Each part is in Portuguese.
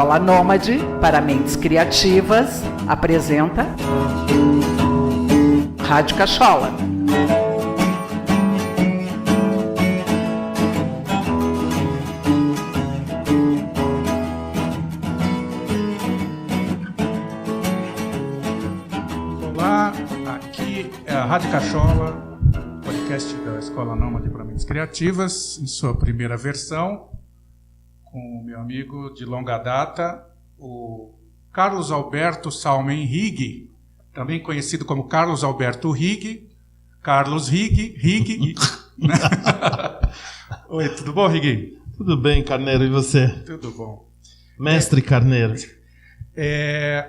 Escola Nômade para Mentes Criativas apresenta Rádio Cachola. Olá, aqui é a Rádio Cachola, podcast da Escola Nômade para Mentes Criativas, em sua primeira versão, com o meu amigo de longa data, o Carlos Alberto Salmen Rigg, também conhecido como Carlos Alberto Rigg, Carlos Rigg, né? Oi, tudo bom, Rigg? Tudo bem, Carneiro, e você? Tudo bom. Mestre Carneiro.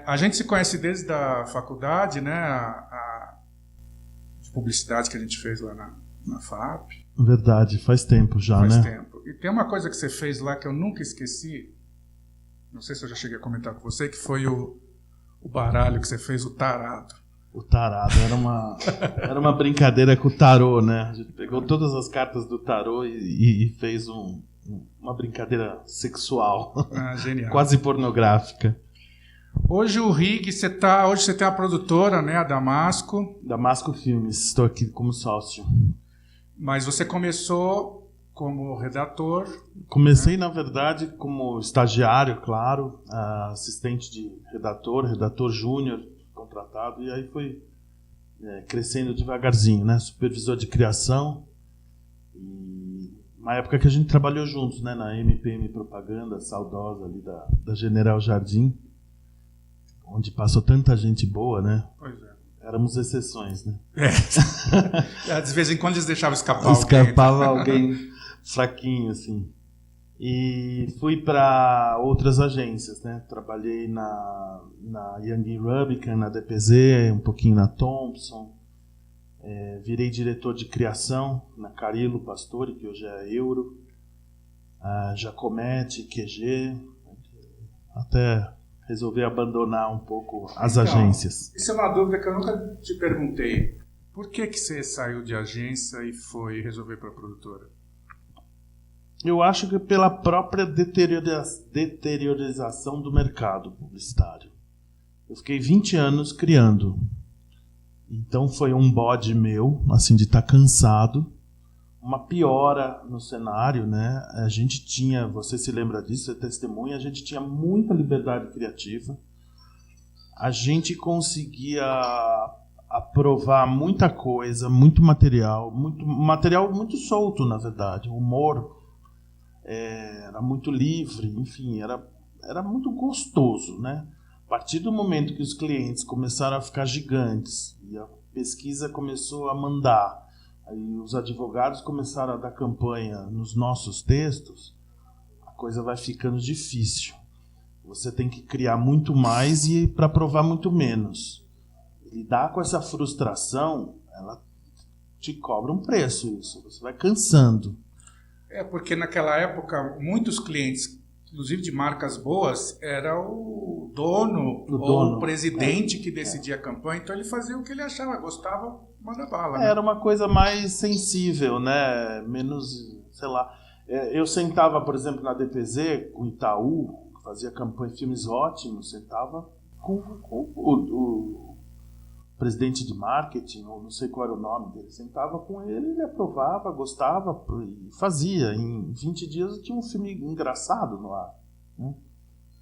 A gente se conhece desde a faculdade, né? A publicidade que a gente fez lá na FAP. Verdade, faz tempo já, Faz né? tempo. E tem uma coisa que você fez lá que eu nunca esqueci, não sei se eu já cheguei a comentar com você, que foi o baralho que você fez, o tarado. O tarado, era uma brincadeira com o tarô, né? A gente pegou todas as cartas do tarô e fez uma brincadeira sexual. Ah, genial. Quase pornográfica. Hoje o Rigg, hoje você tem a produtora, né, a Damasco. Damasco Filmes, estou aqui como sócio. Mas você começou como redator. Comecei, na verdade, como estagiário, claro, assistente de redator júnior, contratado, e aí foi crescendo devagarzinho, né? Supervisor de criação. E uma época que a gente trabalhou juntos, né? Na MPM Propaganda, saudosa ali da General Jardim, onde passou tanta gente boa, né? Pois é. Éramos exceções, né? De vez em quando eles deixavam escapar alguém fraquinho, assim. E fui para outras agências, né? Trabalhei na Young Rubicon, na DPZ, um pouquinho na Thompson. Virei diretor de criação na Carilo Pastore, que hoje é Euro. Jacomete, QG. Até resolvi abandonar um pouco as agências. Isso é uma dúvida que eu nunca te perguntei. Por que você saiu de agência e foi resolver para a produtora? Eu acho que pela própria deteriorização do mercado publicitário. Eu fiquei 20 anos criando. Então foi um bode meu, assim, de estar cansado. Uma piora no cenário, né? A gente tinha, você se lembra disso, você testemunha, a gente tinha muita liberdade criativa. A gente conseguia aprovar muita coisa, muito material muito solto, na verdade. O humor era muito livre, enfim, era muito gostoso, né? A partir do momento que os clientes começaram a ficar gigantes e a pesquisa começou a mandar, aí os advogados começaram a dar campanha nos nossos textos, a coisa vai ficando difícil. Você tem que criar muito mais e para provar muito menos. Lidar com essa frustração, ela te cobra um preço, isso. Você vai cansando. Porque naquela época, muitos clientes, inclusive de marcas boas, era o dono ou o presidente que decidia a campanha, então ele fazia o que ele achava, gostava, manda bala. Né? Era uma coisa mais sensível, né? Menos, sei lá. Eu sentava, por exemplo, na DPZ, com o Itaú, que fazia campanha, filmes ótimos, sentava com o presidente de marketing, ou não sei qual era o nome dele, sentava com ele aprovava, gostava e fazia. Em 20 dias tinha um filme engraçado no ar. Né?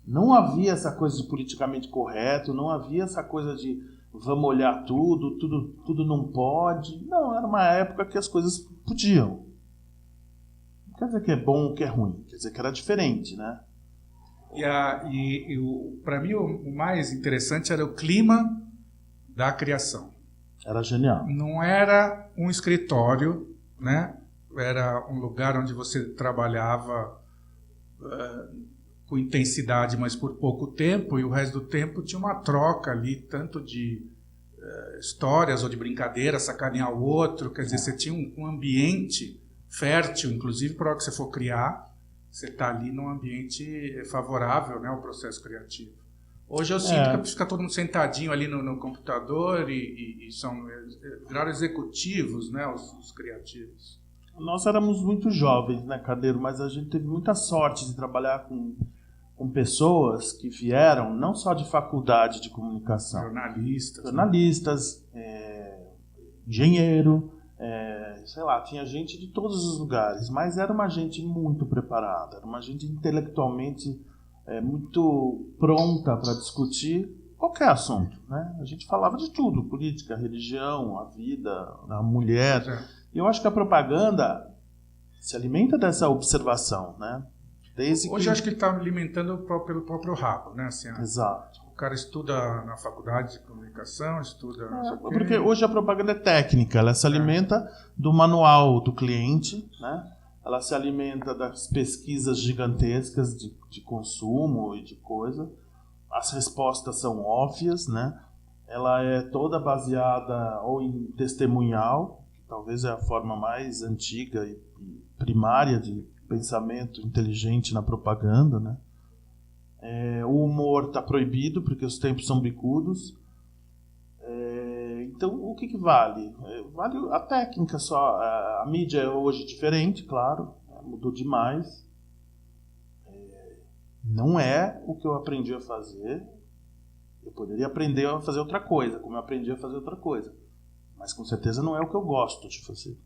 Não havia essa coisa de politicamente correto, não havia essa coisa de vamos olhar tudo não pode. Não, era uma época que as coisas podiam. Não quer dizer que é bom ou que é ruim, quer dizer que era diferente, né? Para mim o mais interessante era o clima da criação. Era genial. Não era um escritório, né? Era um lugar onde você trabalhava com intensidade, mas por pouco tempo, e o resto do tempo tinha uma troca ali, tanto de histórias ou de brincadeira, sacanear o outro, quer dizer, você tinha um ambiente fértil, inclusive para o que você for criar, você está ali num ambiente favorável, né, ao processo criativo. Hoje eu sinto que fica todo mundo sentadinho ali no computador e são viraram executivos, né, os criativos. Nós éramos muito jovens, né, Carneiro? Mas a gente teve muita sorte de trabalhar com com pessoas que vieram não só de faculdade de comunicação, jornalistas, engenheiro, sei lá, tinha gente de todos os lugares, mas era uma gente muito preparada, era uma gente intelectualmente muito pronta para discutir qualquer assunto, né? A gente falava de tudo, política, religião, a vida, a mulher. E eu acho que a propaganda se alimenta dessa observação, né? Hoje eu acho que ele está alimentando pelo próprio rabo, né? Assim, exato. O cara estuda na faculdade de comunicação, estuda... Porque hoje a propaganda é técnica, ela se alimenta do manual do cliente, né? Ela se alimenta das pesquisas gigantescas de consumo e de coisa. As respostas são óbvias, né? Ela é toda baseada ou em testemunhal, que talvez é a forma mais antiga e primária de pensamento inteligente na propaganda, né? O humor está proibido porque os tempos são bicudos. Então, o que vale? Vale a técnica só. A mídia é hoje diferente, claro, mudou demais. Não é o que eu aprendi a fazer. Eu poderia aprender a fazer outra coisa, como eu aprendi a fazer outra coisa. Mas com certeza não é o que eu gosto de fazer.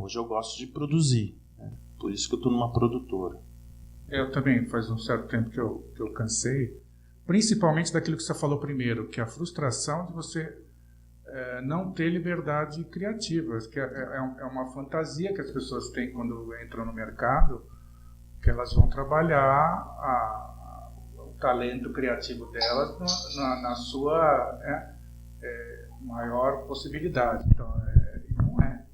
Hoje eu gosto de produzir. Por isso que eu estou numa produtora. Eu também, faz um certo tempo que eu cansei, principalmente daquilo que você falou primeiro, que é a frustração de você não ter liberdade criativa, que é uma fantasia que as pessoas têm quando entram no mercado, que elas vão trabalhar o talento criativo delas na sua maior possibilidade. Então, não é.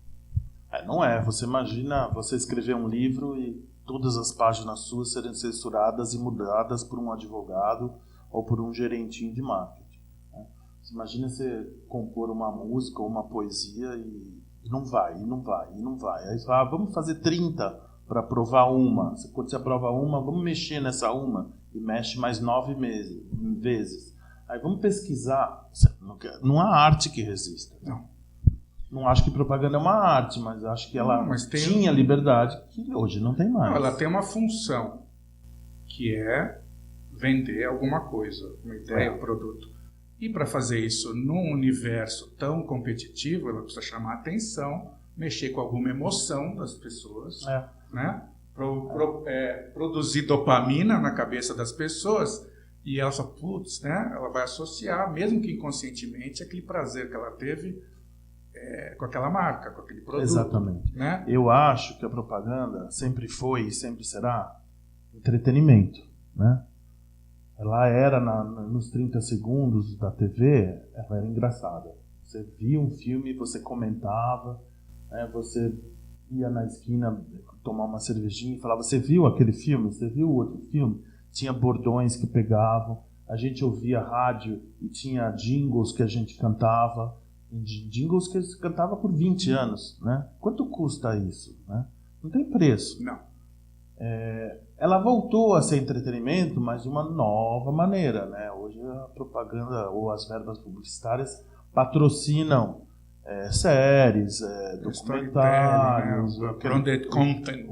Não é. Você imagina você escrever um livro e todas as páginas suas serem censuradas e mudadas por um advogado ou por um gerentinho de marketing. Você imagina você compor uma música ou uma poesia e não vai. Aí você fala, vamos fazer 30 para aprovar uma. Quando você aprova uma, vamos mexer nessa uma. E mexe mais 9 vezes. Aí vamos pesquisar. Não há arte que resista. Não acho que propaganda é uma arte, mas acho que ela tinha liberdade que hoje não tem mais. Não, ela tem uma função, que é vender alguma coisa, uma ideia, um produto. E para fazer isso num universo tão competitivo, ela precisa chamar atenção, mexer com alguma emoção das pessoas, né? Produzir dopamina na cabeça das pessoas, e ela fala, putz, né? Ela vai associar, mesmo que inconscientemente, aquele prazer que ela teve com aquela marca, com aquele produto. Exatamente. Né? Eu acho que a propaganda sempre foi e sempre será entretenimento, né? Ela era, nos 30 segundos da TV, ela era engraçada. Você via um filme, você comentava, né? Você ia na esquina tomar uma cervejinha e falava, você viu aquele filme? Você viu o outro filme? Tinha bordões que pegavam, a gente ouvia rádio e tinha jingles que a gente cantava, jingles que se cantava por 20 anos, né? Quanto custa isso, né? Não tem preço. Não. Ela voltou a ser entretenimento, mas de uma nova maneira, né? Hoje a propaganda ou as verbas publicitárias patrocinam séries, documentários, branded content.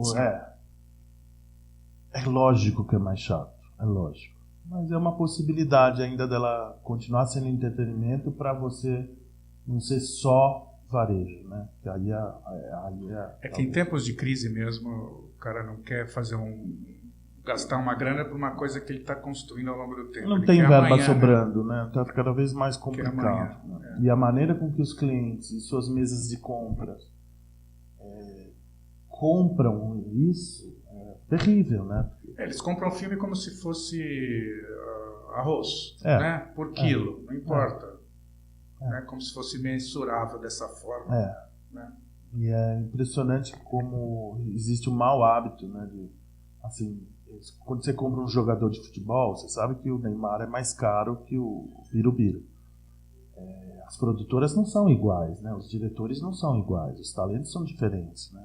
É lógico que é mais chato, é lógico. Mas é uma possibilidade ainda dela continuar sendo entretenimento para você não ser só varejo, né? Que aí que em tempos de crise mesmo, o cara não quer gastar uma grana por uma coisa que ele está construindo ao longo do tempo. Não tem verba sobrando, né? Está cada vez mais complicado. Amanhã, E a maneira com que os clientes e suas mesas de compras compram isso é terrível, né? Eles compram filme como se fosse arroz, né? Por quilo, não importa. Né? Como se fosse mensurável dessa forma. Né? E é impressionante como existe um mau hábito, né? Assim, quando você compra um jogador de futebol, você sabe que o Neymar é mais caro que o Birubiru. As produtoras não são iguais, né? Os diretores não são iguais, os talentos são diferentes, né?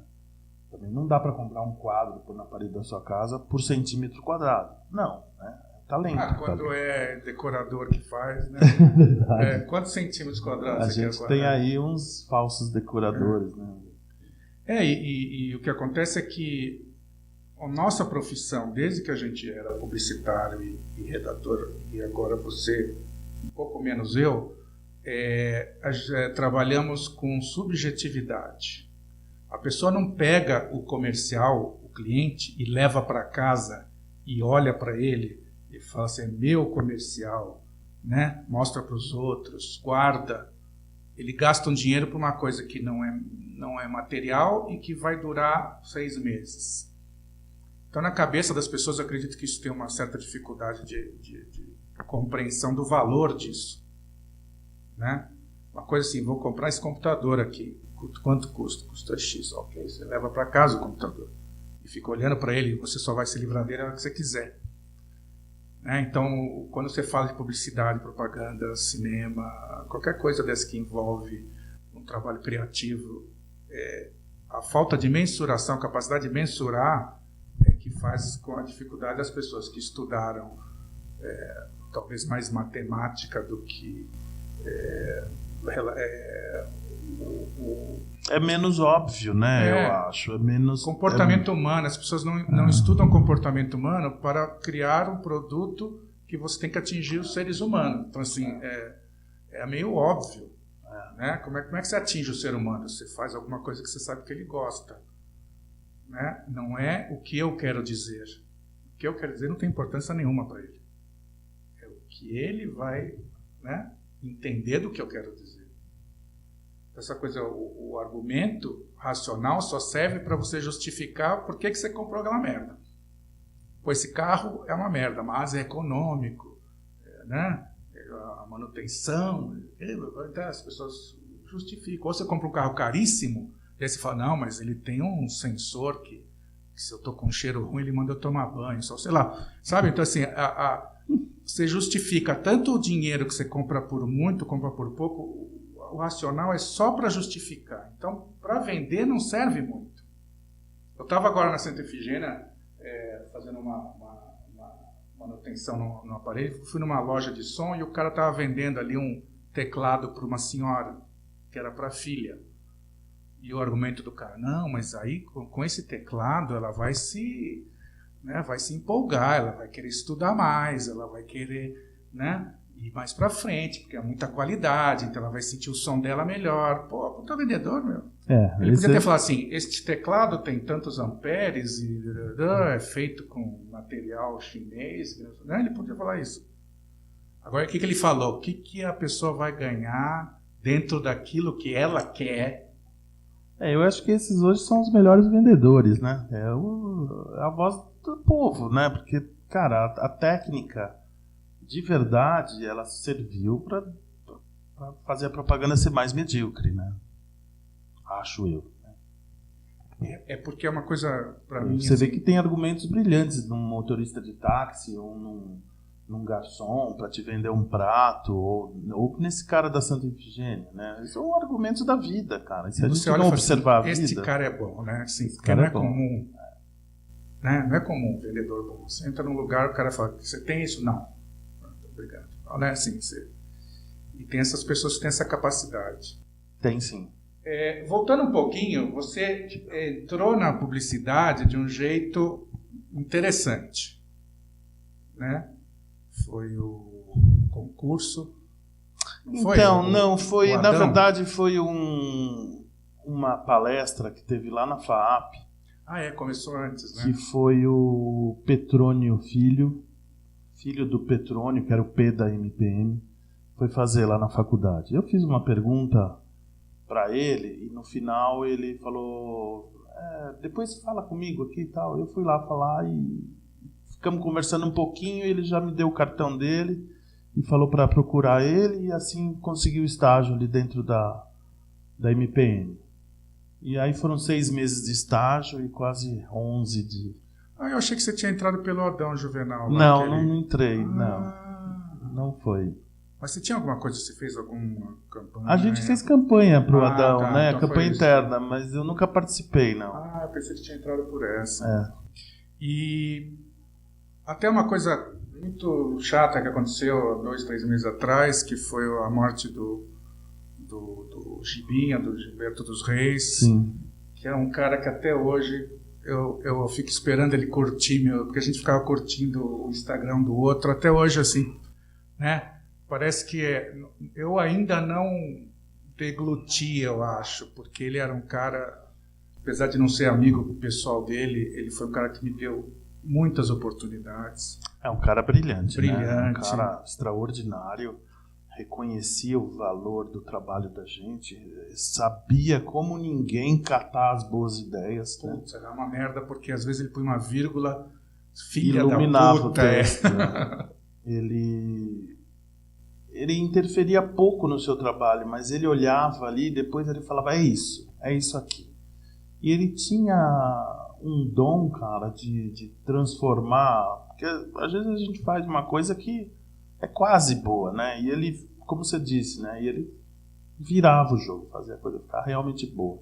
Também não dá para comprar um quadro pôr na parede da sua casa por centímetro quadrado. Não, né? Talento. Quando é decorador que faz, né? Quantos centímetros quadrados a gente tem aí uns falsos decoradores, né? E o que acontece é que a nossa profissão, desde que a gente era publicitário e redator, e agora você, um pouco menos eu, trabalhamos com subjetividade. A pessoa não pega o comercial, o cliente, e leva para casa e olha para ele e fala assim, é meu comercial, né? Mostra para os outros, guarda. Ele gasta um dinheiro por uma coisa que não é material e que vai durar 6 meses. Então, na cabeça das pessoas, eu acredito que isso tem uma certa dificuldade de compreensão do valor disso. Né? Uma coisa assim, vou comprar esse computador aqui. Quanto custa? Custa X. Ok, você leva para casa o computador. E fica olhando para ele, você só vai se livrar dele a hora que você quiser. Né? Então, quando você fala de publicidade, propaganda, cinema, qualquer coisa dessa que envolve um trabalho criativo, a falta de mensuração, a capacidade de mensurar é que faz com a dificuldade das pessoas que estudaram talvez mais matemática do que é menos óbvio, né? Eu acho. É menos comportamento humano. As pessoas não estudam comportamento humano para criar um produto que você tem que atingir os seres humanos. Então, assim, é meio óbvio. Né? Como é que você atinge o ser humano? Você faz alguma coisa que você sabe que ele gosta. Né? Não é o que eu quero dizer. O que eu quero dizer não tem importância nenhuma para ele. É o que ele vai, né, entender do que eu quero dizer. Essa coisa, o argumento racional só serve para você justificar por que você comprou aquela merda. Pô, esse carro é uma merda, mas é econômico, né? A manutenção, então as pessoas justificam. Ou você compra um carro caríssimo, e aí você fala, não, mas ele tem um sensor que se eu estou com um cheiro ruim, ele manda eu tomar banho, só sei lá. Sabe? Então, assim, você justifica tanto o dinheiro que você compra por muito, compra por pouco. O racional é só para justificar. Então, para vender não serve muito. Eu estava agora na Santa Efigênia fazendo uma manutenção no aparelho, fui numa loja de som e o cara estava vendendo ali um teclado para uma senhora, que era para a filha. E o argumento do cara, não, mas aí com esse teclado ela vai se empolgar, ela vai querer estudar mais, ela vai querer, né, ir mais para frente, porque é muita qualidade, então ela vai sentir o som dela melhor. Pô, puta vendedor, meu. Ele podia ter falado assim, este teclado tem tantos amperes e é feito com material chinês, né? Ele podia falar isso. Agora, o que ele falou? O que a pessoa vai ganhar dentro daquilo que ela quer? Eu acho que esses hoje são os melhores vendedores, né? É a voz do povo, né? Porque, cara, a técnica de verdade, ela serviu para fazer a propaganda ser mais medíocre, né? Acho eu. É porque é uma coisa, para mim... Você vê que tem argumentos brilhantes num motorista de táxi ou num garçom para te vender um prato, ou nesse cara da Santa Efigênia, né? São argumentos da vida, cara. Se a gente não observar a vida... Este cara é bom, né? Assim, porque não é comum. Né? Não é comum um vendedor bom. Você entra num lugar, o cara fala, você tem isso? Não. Obrigado. Não é assim. E tem essas pessoas que têm essa capacidade. Tem sim. Voltando um pouquinho, você entrou na publicidade de um jeito interessante. Né? Foi o concurso. Foi, na verdade, foi uma palestra que teve lá na FAAP. Começou antes, né? Que foi o Petrônio filho do Petrônio, que era o P da MPM, foi fazer lá na faculdade. Eu fiz uma pergunta para ele e no final ele falou, depois fala comigo aqui e tal. Eu fui lá falar e ficamos conversando um pouquinho, ele já me deu o cartão dele e falou para procurar ele e assim consegui o estágio ali dentro da MPM. E aí foram 6 meses de estágio e quase 11 de... eu achei que você tinha entrado pelo Adão Juvenal. Não entrei, não foi. Mas você tinha alguma coisa, você fez alguma campanha? A gente fez campanha pro Adão, tá, né? então campanha interna, mas eu nunca participei, não. Eu pensei que tinha entrado por essa. E até uma coisa muito chata que aconteceu 2, 3 meses atrás, que foi a morte do Gibinha, do Gilberto dos Reis. Sim. Que é um cara que até hoje eu fico esperando ele curtir porque a gente ficava curtindo o Instagram do outro até hoje, assim, né? Parece que eu ainda não degluti, eu acho, porque ele era um cara, apesar de não ser amigo pessoal dele, ele foi um cara que me deu muitas oportunidades. É um cara brilhante, né? Um Brilhante. cara extraordinário, reconhecia o valor do trabalho da gente, sabia como ninguém catar as boas ideias, né? Putz, era uma merda, porque às vezes ele põe uma vírgula, filha Iluminava da o puta. texto, né? Ele interferia pouco no seu trabalho, mas ele olhava ali e depois ele falava, é isso aqui. E ele tinha um dom, cara, de transformar, porque às vezes a gente faz uma coisa que é quase boa, né? E ele, como você disse, né? E ele virava o jogo, fazia a coisa ficar realmente boa.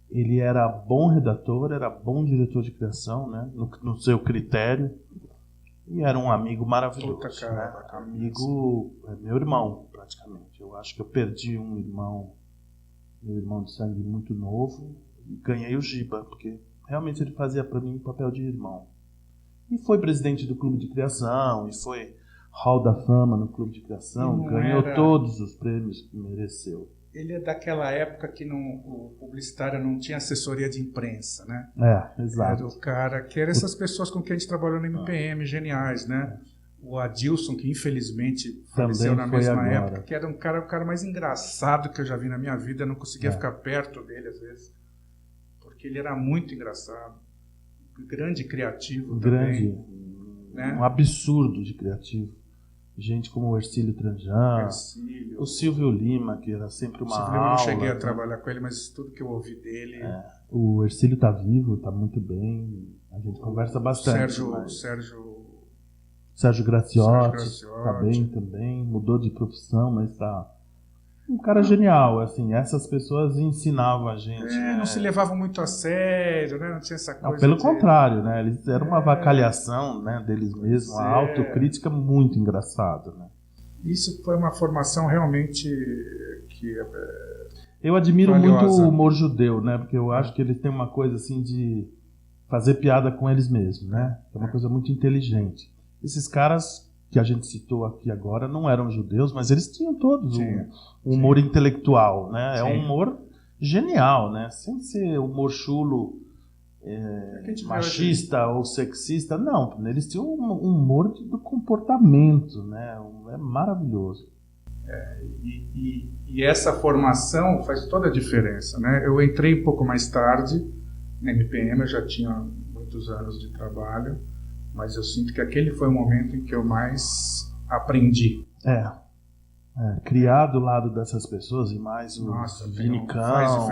Ele era bom redator, era bom diretor de criação, né? No seu critério. E era um amigo maravilhoso. Puta, cara, né? Amigo, é meu irmão, praticamente. Eu acho que eu perdi um irmão, meu irmão de sangue muito novo, e ganhei o Giba, porque realmente ele fazia para mim o papel de irmão. E foi presidente do Clube de Criação, e foi Hall da Fama no Clube de Criação, ganhou todos os prêmios que mereceu. Ele é daquela época que o publicitário não tinha assessoria de imprensa, né? Exato. Era o cara que era essas pessoas com quem a gente trabalhou no MPM, geniais, né? O Adilson, que infelizmente faleceu na mesma época, que era o cara mais engraçado que eu já vi na minha vida, eu não conseguia ficar perto dele às vezes, porque ele era muito engraçado, grande criativo também. Né? Um absurdo de criativo. Gente como o Ercílio Tranjan, o Silvio Lima, que era sempre uma aula. Eu não cheguei a trabalhar com ele, mas tudo que eu ouvi dele... O Ercílio tá vivo, tá muito bem, a gente conversa bastante. Sérgio Graciotti tá bem também, mudou de profissão, mas tá um cara genial, assim, essas pessoas ensinavam a gente. Não se levavam muito a sério, né? Não tinha essa coisa. Pelo contrário, né? Eles eram uma avacalhação, né, deles mesmos, uma autocrítica muito engraçada, né? Isso foi uma formação realmente que eu admiro valiosa. Muito o humor judeu, né? Porque eu acho que eles têm uma coisa assim de fazer piada com eles mesmos, né? É uma coisa muito inteligente. Esses caras que a gente citou aqui agora não eram judeus, mas eles tinham todos um humor intelectual, né? É um humor genial, né? Sem ser humor chulo, machista ou sexista, não. Eles tinham um humor do comportamento, né? É maravilhoso. E essa formação faz toda a diferença, né? Eu entrei um pouco mais tarde na MPM, eu já tinha muitos anos de trabalho, mas eu sinto que aquele foi o momento em que eu mais aprendi. Criar do lado dessas pessoas, e mais o Vinicão,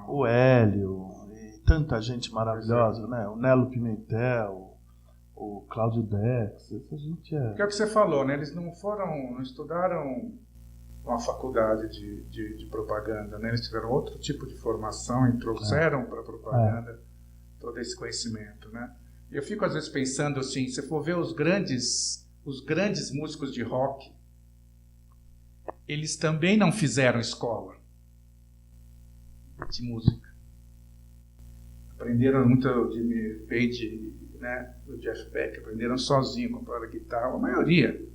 o Hélio, e tanta gente maravilhosa, né? O Nelo Pimentel, o Cláudio Dex, essa gente Porque é o que você falou, né? Eles não estudaram uma faculdade de propaganda, né? Eles tiveram outro tipo de formação e trouxeram para a propaganda todo esse conhecimento, né? Eu fico às vezes pensando assim, se for ver os grandes músicos de rock, eles também não fizeram escola de música. Aprenderam muito o Jimmy Page, né, o Jeff Beck, aprenderam sozinhos, compraram guitarra, a maioria.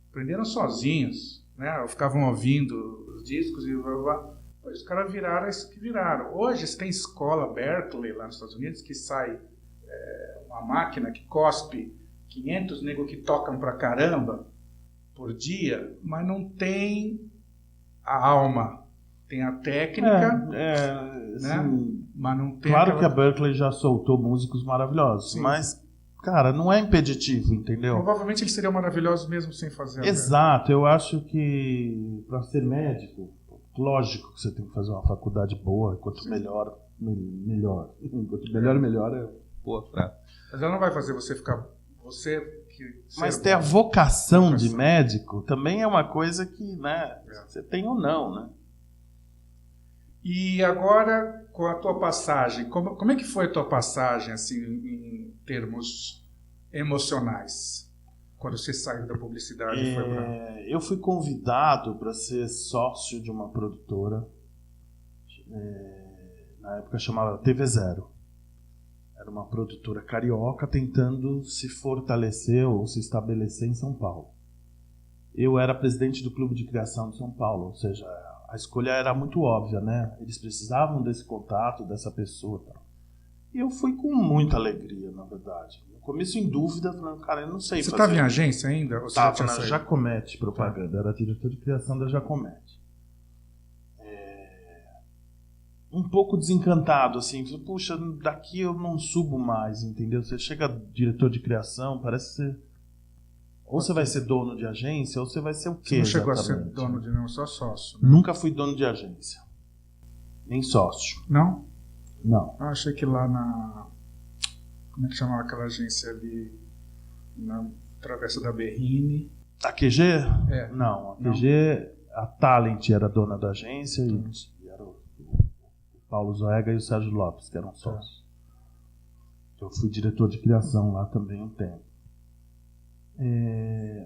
Aprenderam sozinhos, né, ficavam ouvindo os discos e os caras viraram isso que viraram. Hoje você tem escola Berkeley lá nos Estados Unidos que sai uma máquina que cospe 500 negros que tocam pra caramba por dia, mas não tem a alma. Tem a técnica, né? Sim. Mas não tem Claro que a Berkeley já soltou músicos maravilhosos, sim, mas, cara, não é impeditivo, entendeu? Provavelmente eles seriam maravilhosos mesmo sem fazer. Exato, eu acho que para ser médico, lógico que você tem que fazer uma faculdade boa, quanto melhor, melhor. Quanto melhor é boa frase. Mas ela não vai fazer você ficar... Mas ter a vocação de médico também é uma coisa que, né, você tem ou não, né? E agora, com a tua passagem, como é que foi a tua passagem, assim, em termos emocionais, quando você saiu da publicidade e foi pra... Eu fui convidado para ser sócio de uma produtora, na época chamava TV Zero. Era uma produtora carioca tentando se fortalecer ou se estabelecer em São Paulo. Eu era presidente do Clube de Criação de São Paulo, ou seja, a escolha era muito óbvia, né? Eles precisavam desse contato, dessa pessoa. Tal. E eu fui com muita alegria, na verdade. No começo, em dúvida, falando, cara, eu não sei Você fazer. estava em agência ainda? Ou você já Estava tinha na saído? Jacomete Propaganda, era diretor de criação da Jacomete. Um pouco desencantado, assim, falei, puxa, daqui eu não subo mais, entendeu? Você chega diretor de criação, parece que você... Ou você vai ser dono de agência, ou você vai ser o quê? Você não chegou exatamente? a ser dono de nenhum, só sócio, né? Nunca fui dono de agência. Nem sócio. Não? Não. Eu achei que lá na... Como é que chamava aquela agência ali? Na Travessa da Berrine. A QG? É. Não, a QG, a Talent era dona da agência e era o Paulo Zoega e o Sérgio Lopes, que eram sócios. Eu fui diretor de criação lá também um tempo.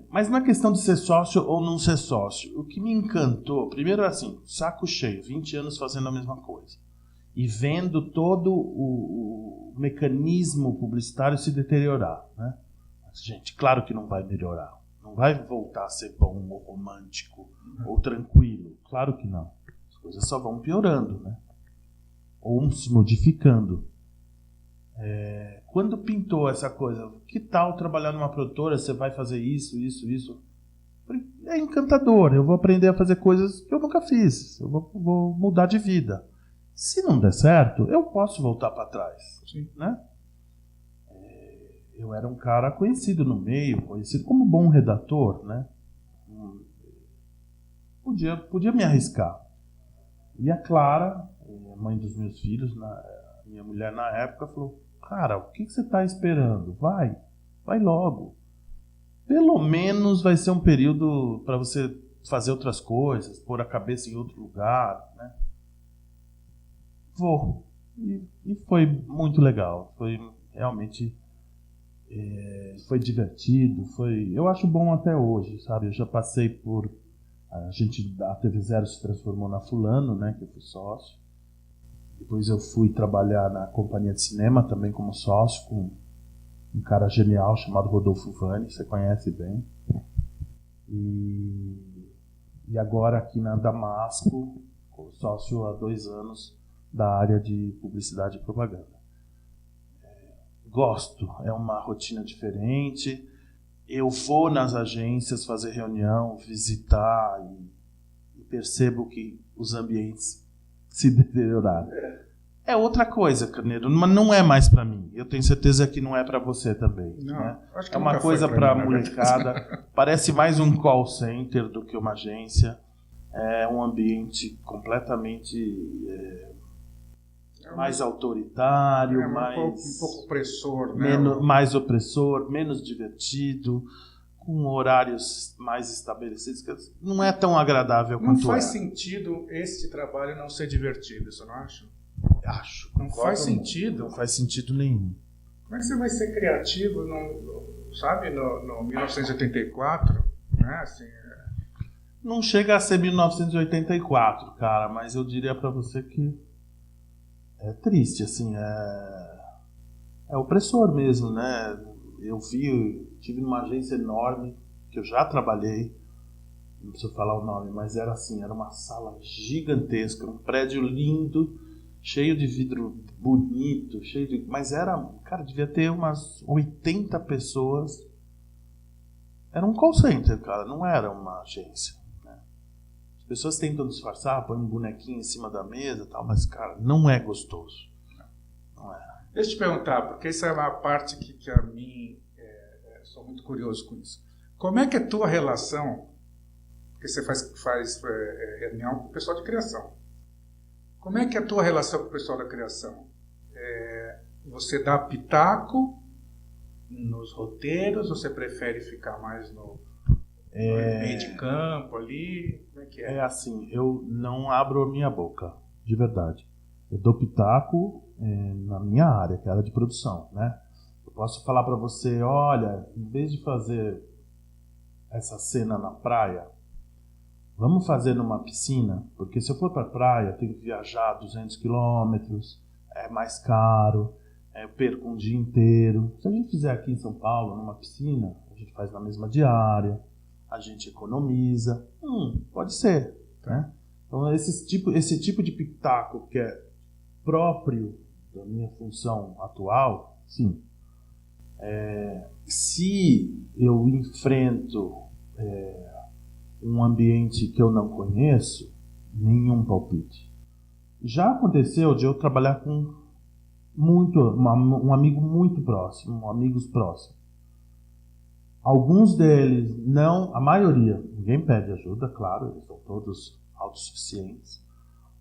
Mas na questão de ser sócio ou não ser sócio, o que me encantou, primeiro assim, saco cheio, 20 anos fazendo a mesma coisa. E vendo todo o mecanismo publicitário se deteriorar. Né? Mas, gente, claro que não vai melhorar. Não vai voltar a ser bom ou romântico ou tranquilo. Claro que não. As coisas só vão piorando, né? Ou se modificando. Quando pintou essa coisa, que tal trabalhar numa produtora, você vai fazer isso, isso, isso? É encantador, eu vou aprender a fazer coisas que eu nunca fiz, eu vou mudar de vida. Se não der certo, eu posso voltar para trás. Sim. Né? Eu era um cara conhecido no meio, conhecido como bom redator, né? Podia me arriscar. E a Clara, mãe dos meus filhos, minha mulher na época, falou, cara, o que você está esperando? Vai logo. Pelo menos vai ser um período para você fazer outras coisas, pôr a cabeça em outro lugar, né? Vou. E foi muito legal. Foi realmente... foi divertido. Eu acho bom até hoje, sabe? Eu já passei por... A TV Zero se transformou na Fulano, né? Que eu fui sócio. Depois eu fui trabalhar na companhia de cinema também como sócio com um cara genial chamado Rodolfo Vani, você conhece bem. E agora aqui na Damasco, sócio há 2 anos da área de publicidade e propaganda. Gosto, é uma rotina diferente. Eu vou nas agências fazer reunião, visitar e percebo que os ambientes se deterioraram. É outra coisa, Carneiro, mas não é mais para mim. Eu tenho certeza que não é para você também. Não, né? acho que é uma nunca coisa foi pra para mim, né? molecada. Parece mais um call center do que uma agência. É um ambiente completamente mais autoritário, mais um pouco opressor, né? mais opressor, menos divertido, com horários mais estabelecidos, que não é tão agradável Não quanto faz sentido este trabalho não ser divertido, você não acha? Acho. Não faz sentido. Não faz sentido nenhum. Como é que você vai ser criativo, sabe, no 1984, né? Assim, Não chega a ser 1984, cara, mas eu diria pra você que é triste, assim, é opressor mesmo, né? Eu tive numa agência enorme, que eu já trabalhei, não preciso falar o nome, mas era assim, era uma sala gigantesca, um prédio lindo, cheio de vidro bonito, mas era, cara, devia ter umas 80 pessoas. Era um call center, cara, não era uma agência. Né? As pessoas tentam disfarçar, põem um bonequinho em cima da mesa e tal, mas, cara, não é gostoso. Não é. Deixa eu te perguntar, porque essa é uma parte que a mim, sou muito curioso com isso. Como é que é a tua relação, porque você faz reunião com o pessoal de criação, como é que é a tua relação com o pessoal da criação? Você dá pitaco nos roteiros, ou você prefere ficar mais no meio de campo ali? Como é que é? É assim, eu não abro a minha boca, de verdade. Eu dou pitaco na minha área, que é a área de produção, né? Eu posso falar para você, olha, em vez de fazer essa cena na praia, vamos fazer numa piscina, porque se eu for para a praia, eu tenho que viajar 200 quilômetros, é mais caro. eu perco um dia inteiro. Se a gente fizer aqui em São Paulo, numa piscina, a gente faz na mesma diária, a gente economiza. Pode ser, né? Então, esse tipo de pitaco que é próprio da minha função atual, sim. Se eu enfrento um ambiente que eu não conheço, nenhum palpite. Já aconteceu de eu trabalhar com um amigo muito próximo, amigos próximos. Alguns deles não, a maioria, ninguém pede ajuda, claro, eles são todos autossuficientes.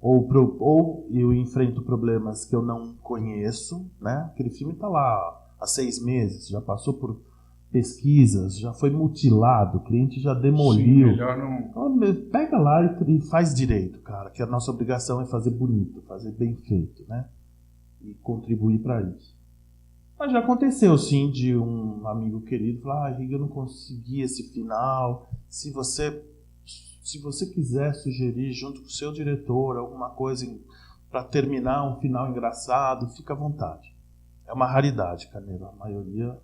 Ou eu enfrento problemas que eu não conheço, né? Aquele filme está lá há 6 meses, já passou por pesquisas, já foi mutilado, o cliente já demoliu. Sim, melhor não... Então, pega lá e faz direito, cara, que a nossa obrigação é fazer bonito, fazer bem feito, né? E contribuir para isso. Mas já aconteceu, sim, de um amigo querido falar: Riga, eu não consegui esse final, se você quiser sugerir junto com o seu diretor alguma coisa para terminar um final engraçado, fica à vontade. É uma raridade, Carneiro, a maioria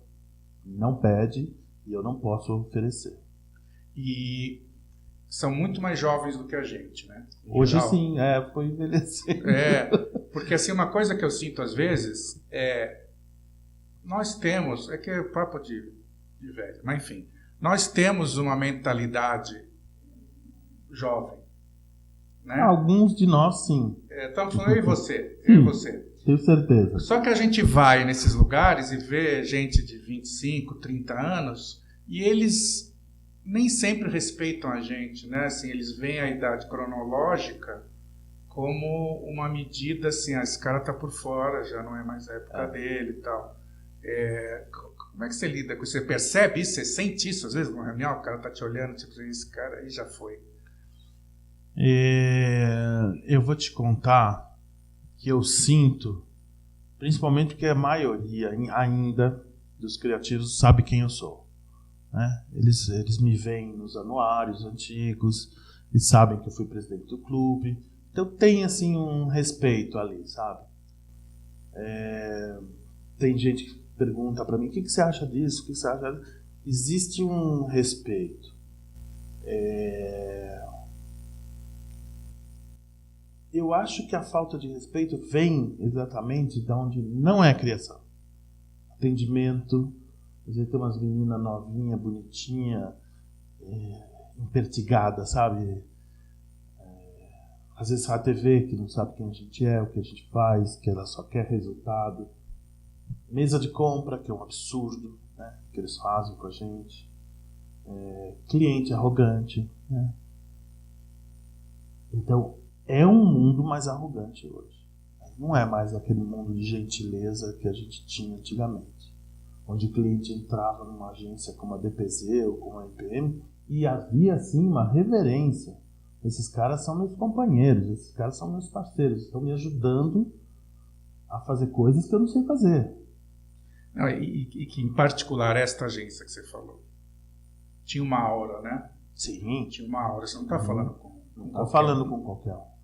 não pede e eu não posso oferecer. E são muito mais jovens do que a gente, né? Hoje geral. Sim, foi envelhecer. Porque assim, uma coisa que eu sinto às vezes nós temos, que é papo de velho, mas enfim, nós temos uma mentalidade jovem, né? Alguns de nós, sim. Estamos falando eu e você. Tenho certeza. Só que a gente vai nesses lugares e vê gente de 25, 30 anos e eles nem sempre respeitam a gente, né? Assim, eles veem a idade cronológica como uma medida assim, esse cara está por fora, já não é mais a época dele e tal. Como é que você lida com isso? Você percebe isso? Você sente isso às vezes numa reunião? O cara está te olhando, tipo, esse cara aí já foi. Eu vou te contar que eu sinto, principalmente porque a maioria ainda dos criativos sabe quem eu sou, né? Eles me veem nos anuários antigos, eles sabem que eu fui presidente do clube, então tem assim um respeito ali, sabe? Tem gente que pergunta para mim: o que você acha disso? O que você acha? Existe um respeito. Eu acho que a falta de respeito vem exatamente de onde não é criação. Atendimento, às vezes tem umas meninas novinhas, bonitinhas, impertigadas, sabe? Às vezes a TV que não sabe quem a gente é, o que a gente faz, que ela só quer resultado. Mesa de compra, que é um absurdo, né, que eles fazem com a gente. Cliente arrogante, né? Então, é um mundo mais arrogante hoje. Não é mais aquele mundo de gentileza que a gente tinha antigamente, onde o cliente entrava numa agência como a DPZ ou como a IPM e havia, assim, uma reverência. Esses caras são meus companheiros, esses caras são meus parceiros, estão me ajudando a fazer coisas que eu não sei fazer. E que, em particular, esta agência que você falou, tinha uma aura, né? Sim. Tinha uma aura, você não está falando com não está falando com qualquer um.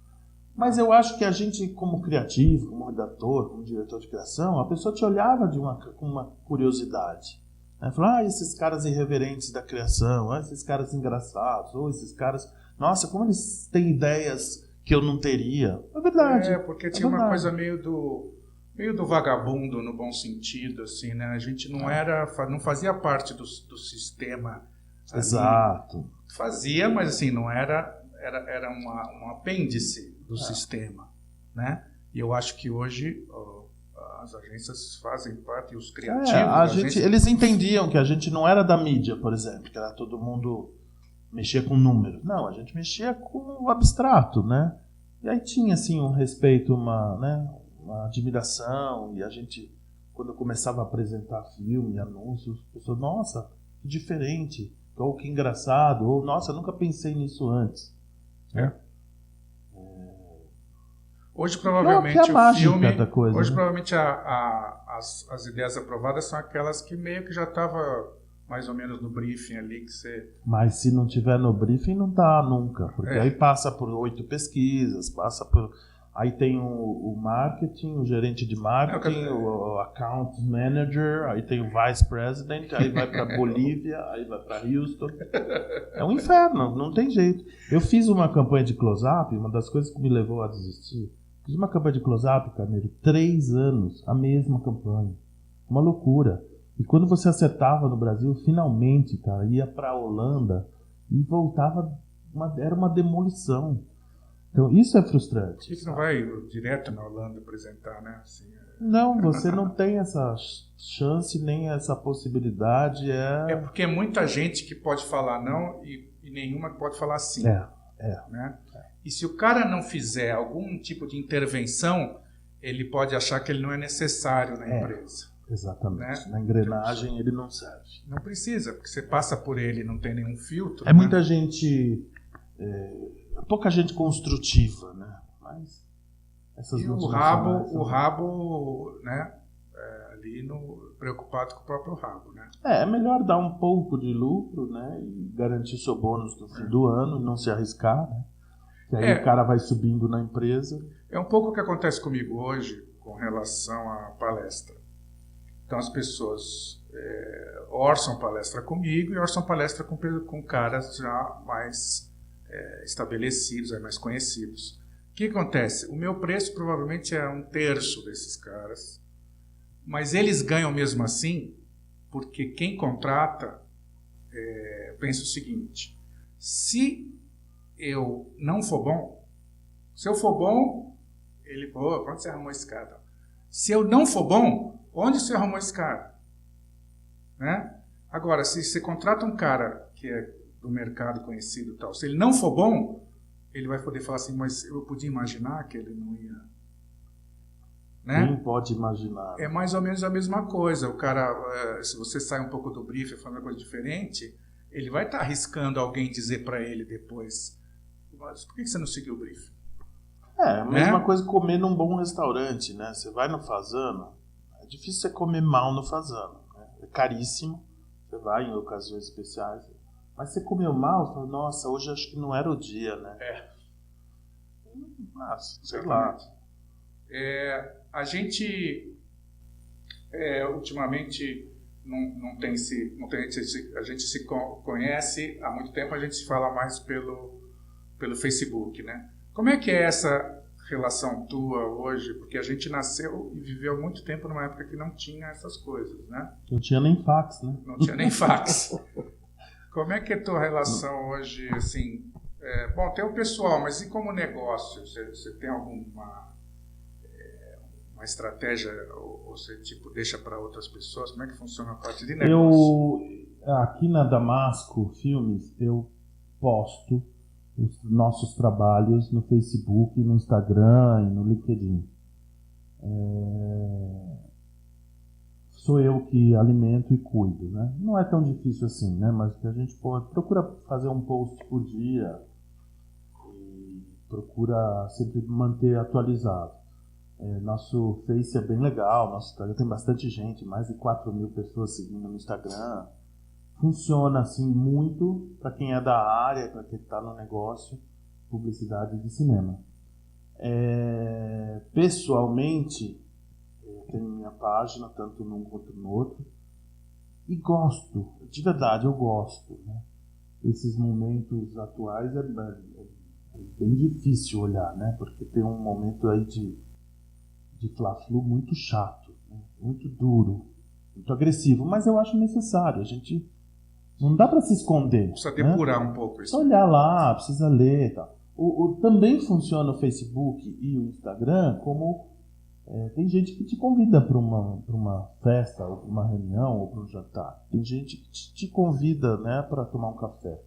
Mas eu acho que a gente, como criativo, como redator, como diretor de criação, a pessoa te olhava com uma curiosidade. Né? Falava: esses caras irreverentes da criação, esses caras engraçados, ou esses caras... Nossa, como eles têm ideias que eu não teria. É verdade. Porque tinha uma coisa meio do vagabundo, no bom sentido, assim, né? A gente não fazia parte do sistema. Exato. Ali. Fazia, mas assim, não era um apêndice do sistema, né? E eu acho que hoje as agências fazem parte, e os criativos... Eles entendiam que a gente não era da mídia, por exemplo, que era todo mundo mexia com números. Não, a gente mexia com o abstrato, né? E aí tinha, assim, um respeito, uma admiração, e a gente, quando eu começava a apresentar filme, anúncios, as pessoas: nossa, que diferente, ou que engraçado, ou nossa, nunca pensei nisso antes. Hoje provavelmente o filme, da coisa, hoje né? provavelmente as ideias aprovadas são aquelas que meio que já estava mais ou menos no briefing ali que você... Mas se não tiver no briefing não tá nunca, porque aí passa por 8 pesquisas, passa por Aí tem o marketing, o gerente de marketing, o account manager, aí tem o vice president, aí vai para Bolívia, aí vai para Houston. É um inferno, não tem jeito. Eu fiz uma campanha de close-up, uma das coisas que me levou a desistir. Fiz uma campanha de close-up, Carneiro, 3 anos, a mesma campanha. Uma loucura. E quando você acertava no Brasil, finalmente, cara, ia para a Holanda e voltava, era uma demolição. Então, isso é frustrante. Por que você não vai direto na Holanda apresentar, né? Assim, Não, você não tem essa chance, nem essa possibilidade. É porque é muita gente que pode falar não e nenhuma que pode falar sim. Né? E se o cara não fizer algum tipo de intervenção, ele pode achar que ele não é necessário na empresa. Exatamente. Né? Na engrenagem ele não serve. Não precisa, porque você passa por ele e não tem nenhum filtro. É muita gente... pouca gente construtiva, né? Mas essas e o rabo, né? Ali preocupado com o próprio rabo, né? É melhor dar um pouco de lucro, né? E garantir seu bônus no fim do ano e não se arriscar, né? Que aí o cara vai subindo na empresa. É um pouco o que acontece comigo hoje com relação à palestra. Então as pessoas orçam palestra comigo e orçam palestra com caras já mais estabelecidos, mais conhecidos. O que acontece? O meu preço provavelmente é 1/3 desses caras, mas eles ganham mesmo assim, porque quem contrata pensa o seguinte: se eu não for bom, se eu for bom, ele, pô, onde você arrumou esse cara? Se eu não for bom, onde você arrumou esse cara? Né? Agora, se você contrata um cara que é do mercado conhecido e tal, se ele não for bom, ele vai poder falar assim, mas eu podia imaginar que ele não ia... Né? Quem pode imaginar? É mais ou menos a mesma coisa. O cara, se você sai um pouco do brief e faz uma coisa diferente, ele vai estar arriscando alguém dizer para ele depois, mas por que você não seguiu o brief? A mesma coisa comer num bom restaurante, né? Você vai no Fazano, é difícil você comer mal no Fazano, né? É caríssimo, você vai em ocasiões especiais, mas você comeu mal, você fala, nossa, hoje acho que não era o dia, né? Nossa, sei lá. A gente ultimamente a gente se conhece há muito tempo, a gente se fala mais pelo Facebook, né? Como é que é essa relação tua hoje? Porque a gente nasceu e viveu muito tempo numa época que não tinha essas coisas, né? Não tinha nem fax, né? Não tinha nem fax. Como é que é a tua relação hoje, assim? Bom, tem o pessoal, mas e como negócio? Você tem alguma uma estratégia ou você deixa para outras pessoas? Como é que funciona a parte de negócio? Aqui na Damasco Filmes, eu posto os nossos trabalhos no Facebook, no Instagram e no LinkedIn. Sou eu que alimento e cuido, né? Não é tão difícil assim, né? Mas que a gente procura fazer um post por dia e procura sempre manter atualizado. Nosso Face é bem legal, nosso Instagram tem bastante gente, mais de 4.000 pessoas seguindo no Instagram. Funciona assim muito para quem é da área, para quem está no negócio, publicidade de cinema. Pessoalmente, eu tenho minha página, tanto num quanto no outro, e gosto, de verdade eu gosto, né? Esses momentos atuais é bem difícil olhar, né? Porque tem um momento aí de Fla-Flu muito chato, né? Muito duro, muito agressivo, mas eu acho necessário. A gente não dá para se esconder. Precisa depurar, né? Um pouco isso. Precisa olhar lá, precisa ler e tal. Também funciona o Facebook e o Instagram como tem gente que te convida para uma festa, ou para uma reunião, ou para um jantar. Tem gente que te convida, né, para tomar um café.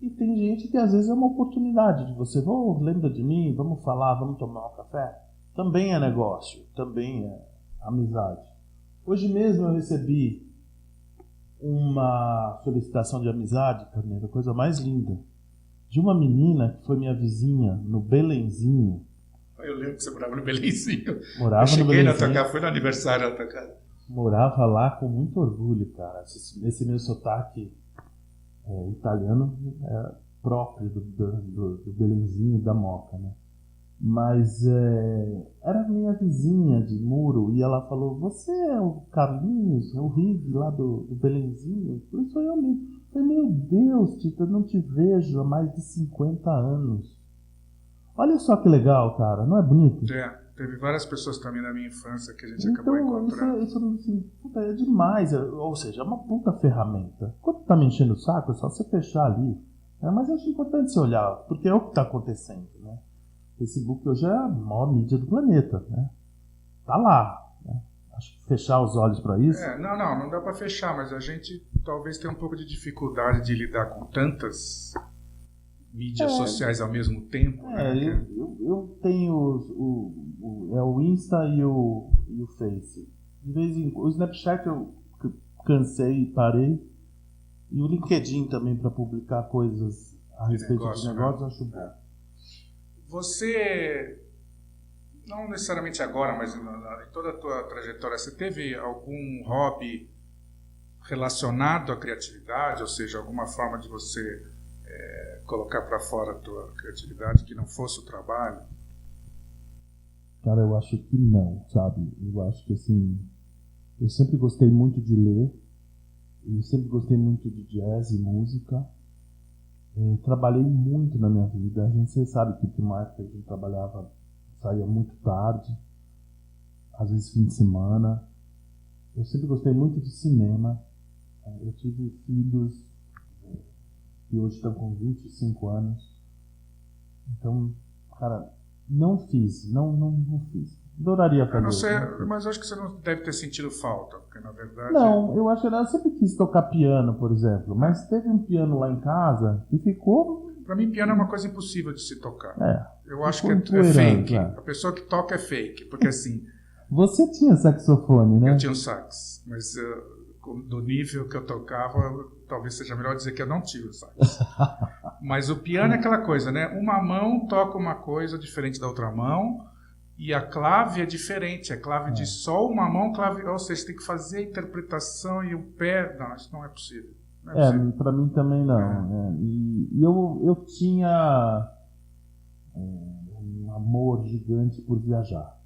E tem gente que às vezes é uma oportunidade de você, lembra de mim, vamos falar, vamos tomar um café. Também é negócio, também é amizade. Hoje mesmo eu recebi uma solicitação de amizade, Carneiro, a coisa mais linda, de uma menina que foi minha vizinha no Belenzinho. Eu lembro que você morava no Belenzinho. Morava eu cheguei no Belenzinho. na tua casa, foi no aniversário da tua casa. Morava lá com muito orgulho, cara. Esse meu sotaque italiano é próprio do Belenzinho e da Moca, né? Mas era minha vizinha de muro e ela falou: você é o Carlinhos, é o Rig lá do Belenzinho? Eu falei: sou eu mesmo. Eu falei: meu Deus, Tito, eu não te vejo há mais de 50 anos. Olha só que legal, cara, não é bonito? Teve várias pessoas também na minha infância que a gente acabou encontrando. Isso assim, puta, é demais, ou seja, é uma puta ferramenta. Quando tá me enchendo o saco, é só você fechar ali. Mas eu acho importante você olhar, porque é o que tá acontecendo, né? Facebook hoje é a maior mídia do planeta, né? Tá lá, né? Acho que fechar os olhos para isso... Não dá para fechar, mas a gente talvez tenha um pouco de dificuldade de lidar com tantas mídias sociais ao mesmo tempo. Eu tenho o Insta e o Face. De vez em quando, o Snapchat eu cansei e parei. E o LinkedIn também para publicar coisas a respeito de negócios, eu acho bom. Você, não necessariamente agora, mas em toda a tua trajetória, você teve algum hobby relacionado à criatividade? Ou seja, alguma forma de você colocar para fora a tua criatividade que não fosse o trabalho? Cara, eu acho que não, sabe? Eu acho que, assim, eu sempre gostei muito de ler, eu sempre gostei muito de jazz e música. Eu trabalhei muito na minha vida. A gente sabe que tem uma época que a gente trabalhava, saía muito tarde, às vezes fim de semana. Eu sempre gostei muito de cinema. Eu tive filhos que hoje estão com 25 anos. Então, cara, não fiz. Adoraria fazer. Eu não sei, mas acho que você não deve ter sentido falta, porque na verdade... Não, eu acho que eu sempre quis tocar piano, por exemplo, mas teve um piano lá em casa e ficou... Para mim, piano é uma coisa impossível de se tocar. Eu acho que é fake. A pessoa que toca é fake, porque assim... Você tinha saxofone, né? Eu tinha um sax, mas do nível que eu tocava, talvez seja melhor dizer que eu não tive o sax. Mas o piano é aquela coisa, né? Uma mão toca uma coisa diferente da outra mão, e a clave é diferente, a clave de só uma mão, clave, ou seja, você tem que fazer a interpretação e o pé... Não, isso não é possível. Para mim também não. E eu tinha um amor gigante por viajar.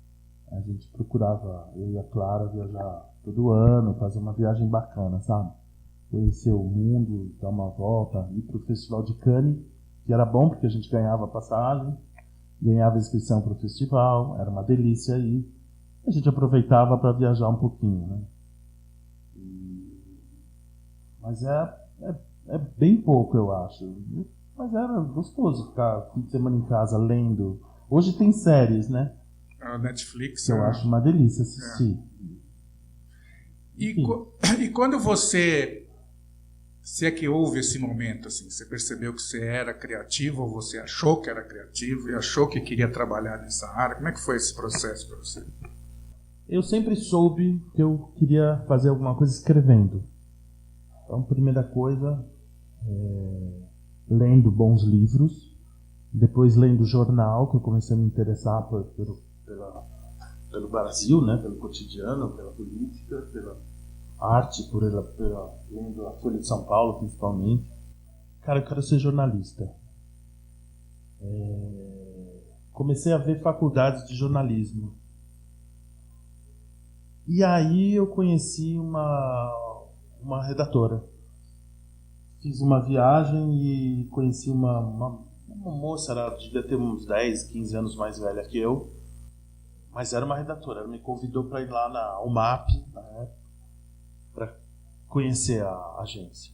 A gente procurava, eu e a Clara, viajar todo ano, fazer uma viagem bacana, sabe? Conhecer o mundo, dar uma volta, ir para o Festival de Cannes, que era bom porque a gente ganhava passagem, ganhava inscrição para o festival, era uma delícia aí. A gente aproveitava para viajar um pouquinho, né? Mas é bem pouco, eu acho. Mas era gostoso ficar fim de semana em casa lendo. Hoje tem séries, né? A Netflix. Eu acho uma delícia assistir. E quando você... Se é que houve esse momento, assim, você percebeu que você era criativo, ou você achou que era criativo e achou que queria trabalhar nessa área? Como é que foi esse processo para você? Eu sempre soube que eu queria fazer alguma coisa escrevendo. Então, primeira coisa, lendo bons livros, depois lendo jornal, que eu comecei a me interessar pelo Brasil, né, pelo cotidiano, pela política, pela arte, lendo a Folha de São Paulo, principalmente. Cara, eu quero ser jornalista. Comecei a ver faculdades de jornalismo. E aí eu conheci uma redatora. Fiz uma viagem e conheci uma moça, ela devia ter uns 10, 15 anos mais velha que eu, mas era uma redatora. Ela me convidou para ir lá na UMAP, na época, para conhecer a agência.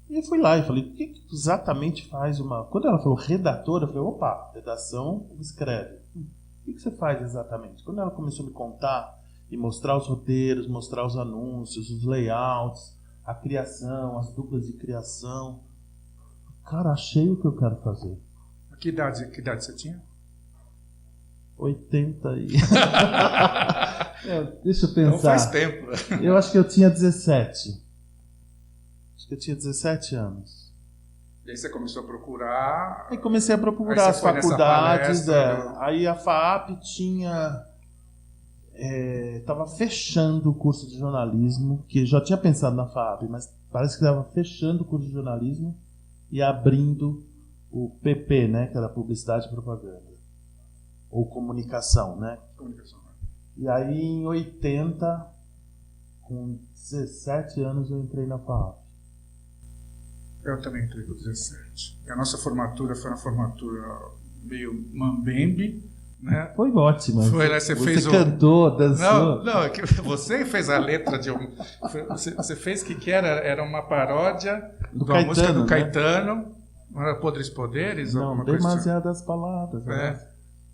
E eu fui lá e falei: o que exatamente faz uma... Quando ela falou redatora, eu falei: opa, redação, escreve. O que você faz exatamente? Quando ela começou a me contar e mostrar os roteiros, mostrar os anúncios, os layouts, a criação, as duplas de criação, cara, achei o que eu quero fazer. Que idade você tinha? 80 e... Deixa eu pensar. Não faz tempo. Eu acho que eu tinha 17. Acho que eu tinha 17 anos. E aí você começou a procurar... Aí comecei a procurar as faculdades. Aí a FAAP tinha... Estava fechando o curso de jornalismo, que eu já tinha pensado na FAAP, mas parece que estava fechando o curso de jornalismo e abrindo o PP, né, que era Publicidade e Propaganda. ou comunicação, né? Comunicação, né? E aí, em 80, com 17 anos, eu entrei na FAAP. Eu também entrei com 17. E a nossa formatura foi uma formatura meio mambembe, né? Foi ótimo. Foi lá, você fez cantou, dançou. Não, você fez a letra de um... Você fez que era uma paródia Do de uma música do né? Caetano. Não era Podres Poderes? Não, alguma coisa assim? demasiadas palavras. É.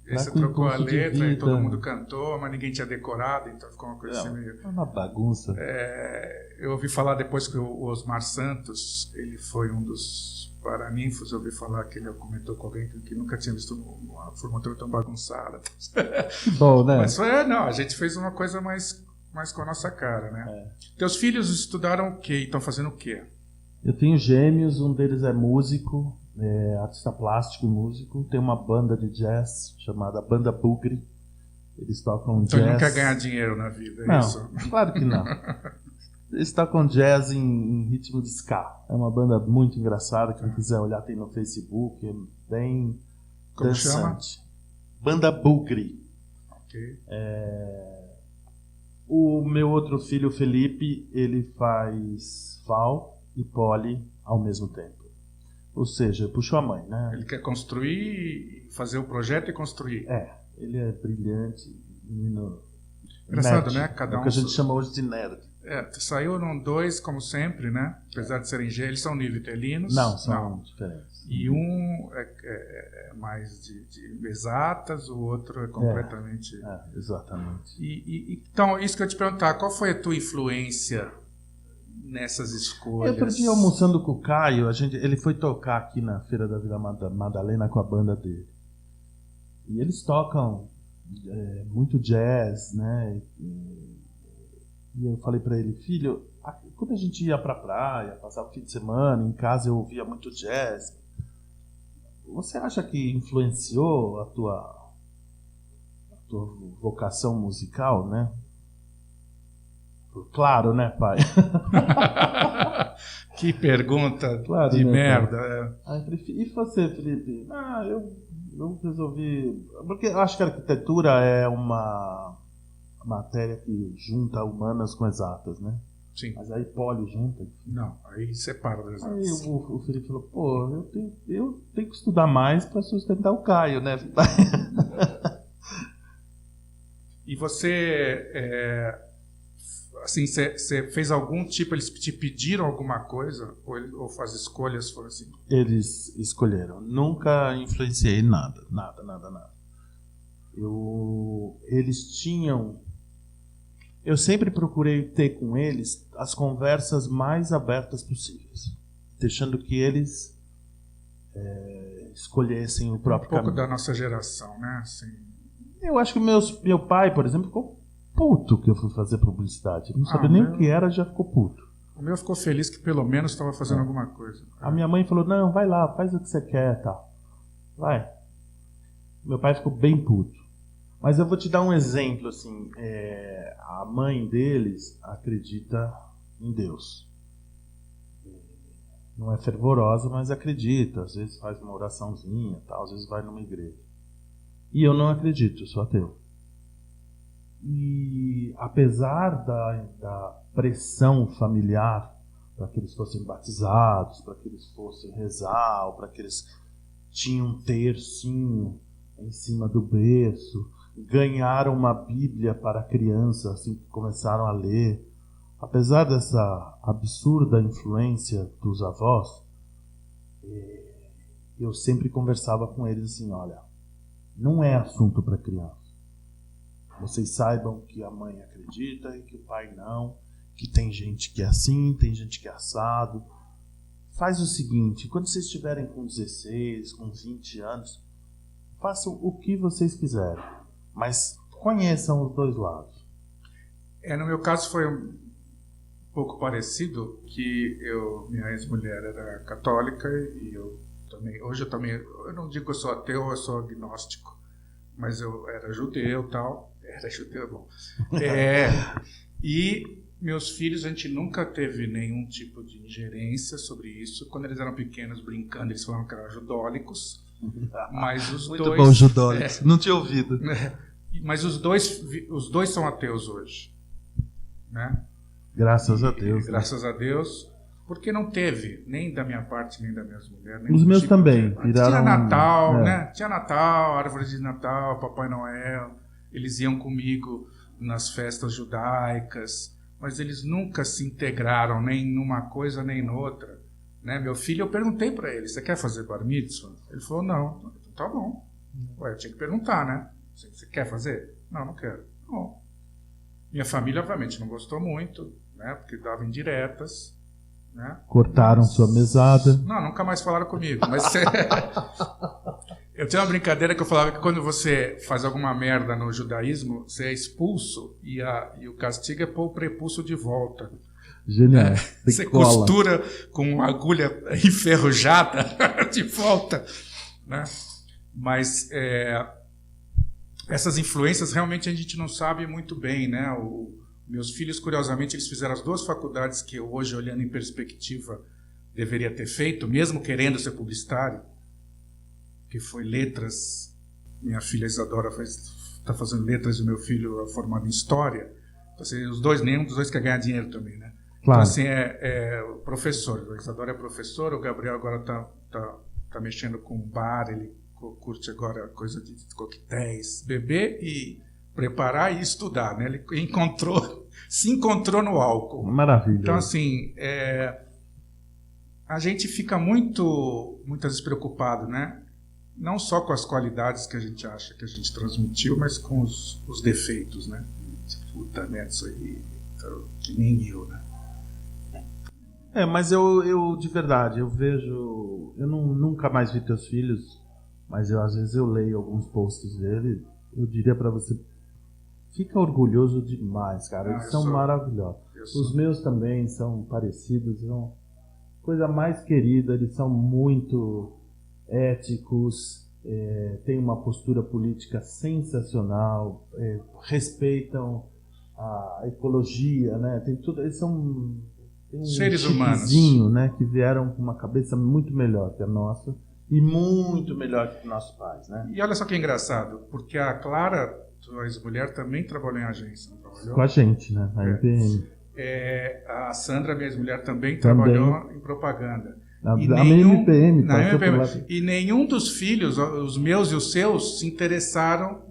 Aí você Com trocou a impulso de letra e vida. todo mundo cantou, mas ninguém tinha decorado, então ficou uma coisa assim meio... É uma bagunça. Eu ouvi falar depois que o Osmar Santos, ele foi um dos paraninfos, eu ouvi falar que ele comentou com alguém que nunca tinha visto uma formatura tão bagunçada. Que bom, né? Mas não, a gente fez uma coisa mais com a nossa cara, né? Teus filhos estudaram o quê? E estão fazendo o quê? Eu tenho gêmeos, um deles é músico, artista plástico e músico. Tem uma banda de jazz chamada Banda Bugre. Eles tocam Então jazz. ele não quer ganhar dinheiro na vida, é Não, isso? claro que não. Eles tocam jazz em ritmo de ska. É uma banda muito engraçada. Quem quiser olhar, tem no Facebook. É bem Como dançante. Banda Bugre. Ok. O meu outro filho, Felipe, ele faz FAO e Poli ao mesmo tempo. Ou seja, puxou a mãe, né? Ele quer construir, fazer o projeto e construir. Ele é brilhante, menino. Engraçado, nerd, né? Cada é o que a gente chama hoje de nerd. Saiu num 2, como sempre, né? Apesar de serem eles são univitelinos. Não, são diferentes. E um é mais de exatas, o outro é completamente... Exatamente. Então, isso que eu ia te perguntar, qual foi a tua influência nessas escolhas? Outro dia, almoçando com o Caio, ele foi tocar aqui na Feira da Vila Madalena com a banda dele. E eles tocam muito jazz, né? E eu falei pra ele, filho, quando a gente ia pra praia, passava o fim de semana, em casa eu ouvia muito jazz. Você acha que influenciou a tua vocação musical, né? Claro, né, pai? Que pergunta claro, de né, merda. Aí eu falei, e você, Felipe? Eu resolvi... Porque eu acho que a arquitetura é uma matéria que junta humanas com exatas, né? Sim. Mas aí Poli junta. Não, aí separa das Aí exatas. o Felipe falou, pô, eu tenho que estudar mais para sustentar o Caio, né? E você, assim, você fez algum tipo, eles te pediram alguma coisa? Ou as escolhas foram assim? Eles escolheram. Nunca influenciei nada. Eles tinham... Eu sempre procurei ter com eles as conversas mais abertas possíveis, deixando que eles escolhessem o próprio caminho. Um pouco da nossa geração, né? Assim... Eu acho que meu pai, por exemplo, ficou puto que eu fui fazer publicidade. Ele não sabia nem o que era, já ficou puto. O meu ficou feliz que pelo menos estava fazendo alguma coisa. A minha mãe falou, não, vai lá, faz o que você quer, tá. Vai. Meu pai ficou bem puto. Mas eu vou te dar um exemplo, assim, a mãe deles acredita em Deus. Não é fervorosa, mas acredita. Às vezes faz uma oraçãozinha, tal, às vezes vai numa igreja. E eu não acredito, eu sou ateu. E apesar da pressão familiar para que eles fossem batizados, para que eles fossem rezar, ou para que eles tinham um tercinho em cima do berço, ganharam uma Bíblia para criança, assim que começaram a ler. Apesar dessa absurda influência dos avós, eu sempre conversava com eles assim, olha, não é assunto para criança. Vocês saibam que a mãe acredita e que o pai não, que tem gente que é assim, tem gente que é assado. Faz o seguinte, quando vocês estiverem com 16, com 20 anos, façam o que vocês quiserem, mas conheçam os dois lados. No meu caso foi um pouco parecido, que minha ex-mulher era católica e hoje eu não digo que eu sou ateu, eu sou agnóstico, mas eu era judeu e tal, era judeu, bom. E meus filhos, a gente nunca teve nenhum tipo de ingerência sobre isso. Quando eles eram pequenos, brincando, eles falavam que eram judólicos. Mas os Muito dois, bom, Judólix. Não tinha ouvido. Mas os dois são ateus hoje, né? Graças a Deus. Graças a Deus, porque não teve, nem da minha parte, nem da minha mulher. Nem Os meus tipo também. Viraram, tinha Natal, né? Tinha Natal, árvore de Natal, Papai Noel. Eles iam comigo nas festas judaicas, mas eles nunca se integraram nem numa coisa nem noutra. Né? Meu filho, eu perguntei para ele, você quer fazer bar mitzvah? Ele falou, não. Então, tá bom. Ué, eu tinha que perguntar, né? Você quer fazer? Não, não quero. Bom. Minha família, obviamente, não gostou muito, né? Porque dava indiretas. Né? Cortaram sua mesada. Não, nunca mais falaram comigo. Mas eu tenho uma brincadeira que eu falava que quando você faz alguma merda no judaísmo, você é expulso e o castigo é pôr o prepulso de volta. Genial. Você costura com uma agulha enferrujada de volta. Né? Mas essas influências realmente a gente não sabe muito bem, né? Meus filhos, curiosamente, eles fizeram as 2 faculdades que eu hoje, olhando em perspectiva, deveria ter feito, mesmo querendo ser publicitário, que foi letras. Minha filha Isadora está fazendo letras e o meu filho é formado em história. Então, assim, nenhum dos dois quer ganhar dinheiro também, né? Claro. Então, assim, o professor. A Isadora é professora, o Gabriel agora tá mexendo com bar, ele curte agora coisa de coquetéis, beber e preparar e estudar, né? Ele se encontrou no álcool. Maravilha. Então, assim, a gente fica muitas vezes preocupado, né? Não só com as qualidades que a gente acha que a gente transmitiu, mas com os defeitos, né? Puta, né? Isso aí, que nem eu, né? Mas eu de verdade, eu vejo... Eu nunca mais vi teus filhos, mas às vezes eu leio alguns posts dele, eu diria pra você, fica orgulhoso demais, cara. Eles são maravilhosos. Os meus também são parecidos, são coisa mais querida, eles são muito éticos, têm uma postura política sensacional, respeitam a ecologia, né? Tem tudo, eles são seres humanos, né? Que vieram com uma cabeça muito melhor que a nossa e muito melhor que nossos pais, né? E olha só que engraçado, porque a Clara, tua ex-mulher, também trabalhou em agência, não trabalhou? Com a gente, né? Na IPM. A Sandra, minha ex-mulher, também trabalhou em propaganda. Na MPM. E nenhum dos filhos, os meus e os seus, se interessaram,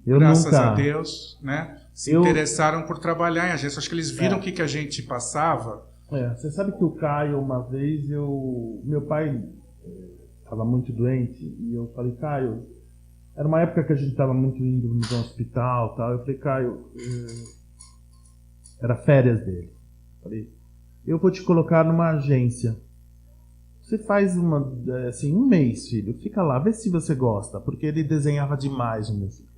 eu graças nunca... a Deus, né? Interessaram por trabalhar em agência. Acho que eles viram o que a gente passava. Você sabe que o Caio, uma vez, meu pai estava muito doente, e eu falei, Caio, era uma época que a gente estava muito indo no hospital, tal. Eu falei, Caio, era férias dele. Eu falei, eu vou te colocar numa agência. Você faz um mês, filho, fica lá, vê se você gosta, porque ele desenhava demais o meu filho.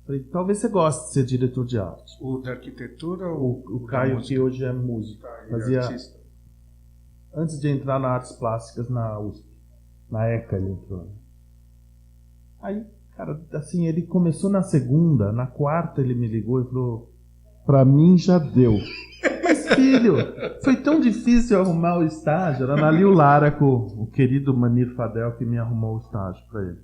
Eu falei, talvez você goste de ser diretor de arte. O da arquitetura ou o Caio, que hoje é músico. Fazia artista. Antes de entrar na Artes Plásticas na USP. Na ECA ele entrou. Aí, cara, assim, ele começou na segunda, na quarta ele me ligou e falou, pra mim já deu. Mas, filho, foi tão difícil arrumar o estágio. Era na Liu Lara, o querido Manir Fadel que me arrumou o estágio pra ele.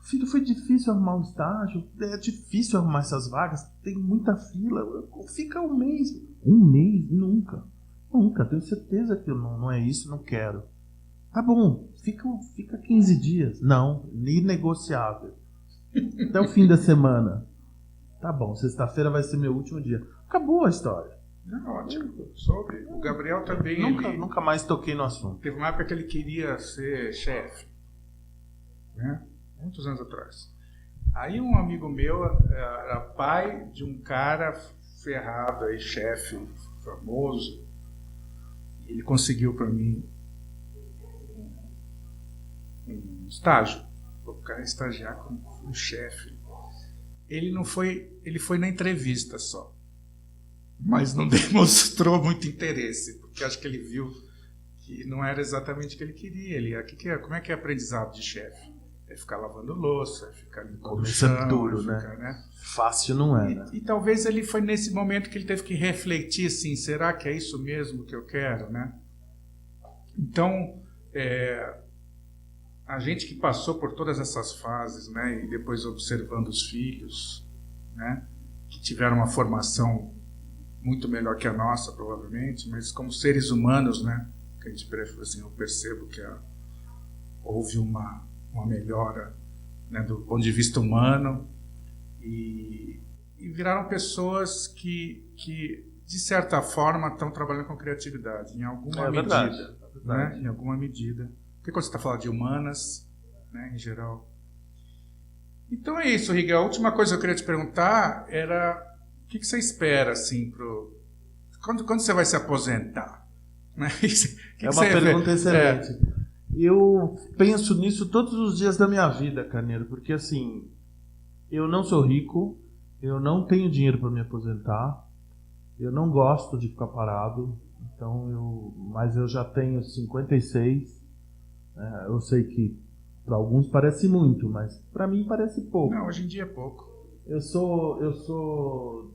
Filho, foi difícil arrumar um estágio, é difícil arrumar essas vagas, tem muita fila, fica um mês. Um mês? Nunca, tenho certeza que não é isso, não quero. Tá bom, fica 15 dias. Não, inegociável. Até o fim da semana. Tá bom, sexta-feira vai ser meu último dia. Acabou a história. Ótimo, soube. O Gabriel também... Nunca mais toquei no assunto. Teve uma época que ele queria ser chefe, né? Muitos anos atrás. Aí um amigo meu era pai de um cara ferrado aí, chefe famoso, e ele conseguiu para mim um estágio. O cara estagiar como um chefe. Ele foi na entrevista só, mas não demonstrou muito interesse, porque acho que ele viu que não era exatamente o que ele queria. Como é que é aprendizado de chefe? É ficar lavando louça, ficar limpando o chão, duro, né? Fácil não é, né? E talvez ele foi nesse momento que ele teve que refletir assim, será que é isso mesmo que eu quero, né? Então, a gente que passou por todas essas fases, né, e depois observando os filhos, né, que tiveram uma formação muito melhor que a nossa, provavelmente, mas como seres humanos, né, que a gente, assim, eu percebo que houve uma melhora, né, do ponto de vista humano, e viraram pessoas que de certa forma estão trabalhando com criatividade, em alguma medida, né, em alguma medida. Porque quando você está falando de humanas, né, em geral. Então é isso, Riga. A última coisa que eu queria te perguntar era o que você espera, assim, quando você vai se aposentar? Né? É uma pergunta excelente. Eu penso nisso todos os dias da minha vida, Carneiro, porque assim, eu não sou rico, eu não tenho dinheiro para me aposentar, eu não gosto de ficar parado, mas eu já tenho 56. Eu sei que para alguns parece muito, mas para mim parece pouco. Não, hoje em dia é pouco. Estou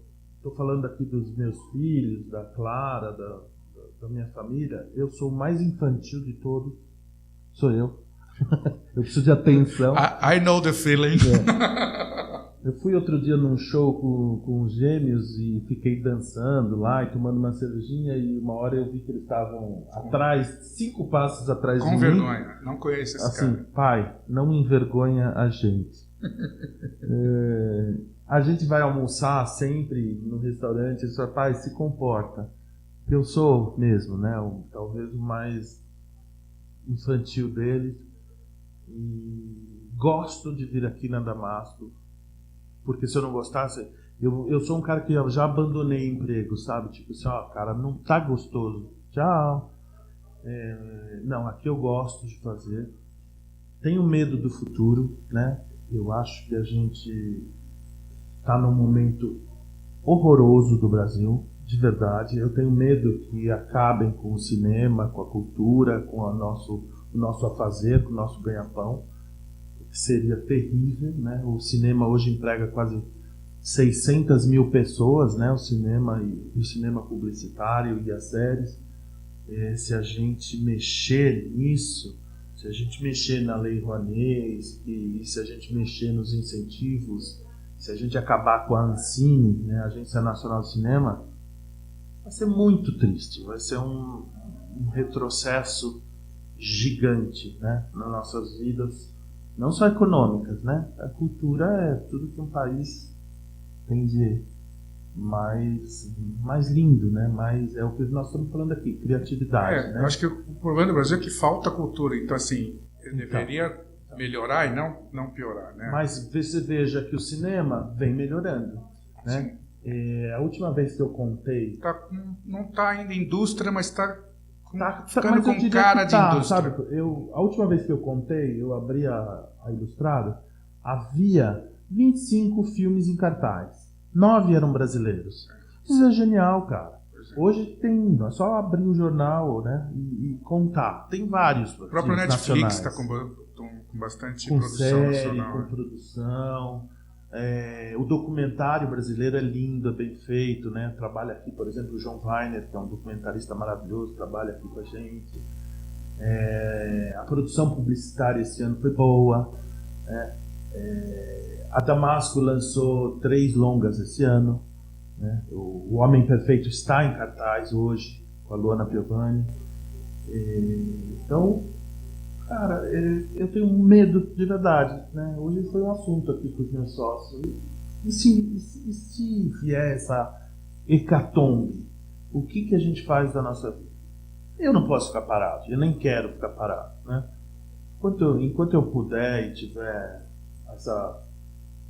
falando aqui dos meus filhos, da Clara, da minha família. Eu sou o mais infantil de todos. Sou eu. Eu preciso de atenção. I know the feeling. Eu fui outro dia num show com os gêmeos e fiquei dançando lá e tomando uma cervejinha, e uma hora eu vi que eles estavam atrás, 5 passos atrás de mim. Com vergonha. Não conheço esse assim, cara. Pai, não envergonha a gente. A gente vai almoçar sempre no restaurante, e seu pai se comporta. Eu sou mesmo, né? Talvez o mais infantil deles. E gosto de vir aqui na Damasco, porque se eu não gostasse, eu sou um cara que já abandonei emprego, sabe? Tipo assim, cara, não tá gostoso. Tchau. Não, aqui eu gosto de fazer. Tenho medo do futuro, né? Eu acho que a gente está num momento horroroso do Brasil, de verdade. Eu tenho medo que acabem com o cinema, com a cultura, com o nosso afazer, com o nosso ganha-pão, que seria terrível, né? O cinema hoje emprega quase 600 mil pessoas, né? O cinema publicitário e as séries. Se a gente mexer nisso, se a gente mexer na Lei Rouanet, e se a gente mexer nos incentivos, se a gente acabar com a Ancine, né, a Agência Nacional de Cinema, vai ser muito triste, vai ser um retrocesso gigante, né, nas nossas vidas, não só econômicas, né? A cultura é tudo que um país tem de mais lindo, né? É o que nós estamos falando aqui, criatividade. Né? Eu acho que o problema do Brasil é que falta cultura. Então, assim, ele deveria melhorar e não piorar, né? Mas você veja que o cinema vem melhorando, né? A última vez que eu contei... não está ainda indústria, mas está ficando mas com cara de indústria. Sabe? A última vez que eu contei, eu abri a Ilustrado, havia 25 filmes em cartaz. 9 eram brasileiros. Isso é genial, cara. Hoje é só abrir o jornal, né, e contar. Tem vários. O próprio Netflix está com bastante produção nacional. Com produção. O documentário brasileiro é lindo, é bem feito, né? Trabalha aqui, por exemplo, o João Weiner, que é um documentarista maravilhoso, trabalha aqui com a gente. A produção publicitária esse ano foi boa. A Damasco lançou 3 longas esse ano, né? O Homem Perfeito está em cartaz hoje, com a Luana Piovani. Então, cara, eu tenho medo de verdade, né? Hoje foi um assunto aqui com os meus sócios. E se vier essa hecatombe, o que a gente faz da nossa vida? Eu não posso ficar parado, eu nem quero ficar parado, né? Enquanto eu puder e tiver essa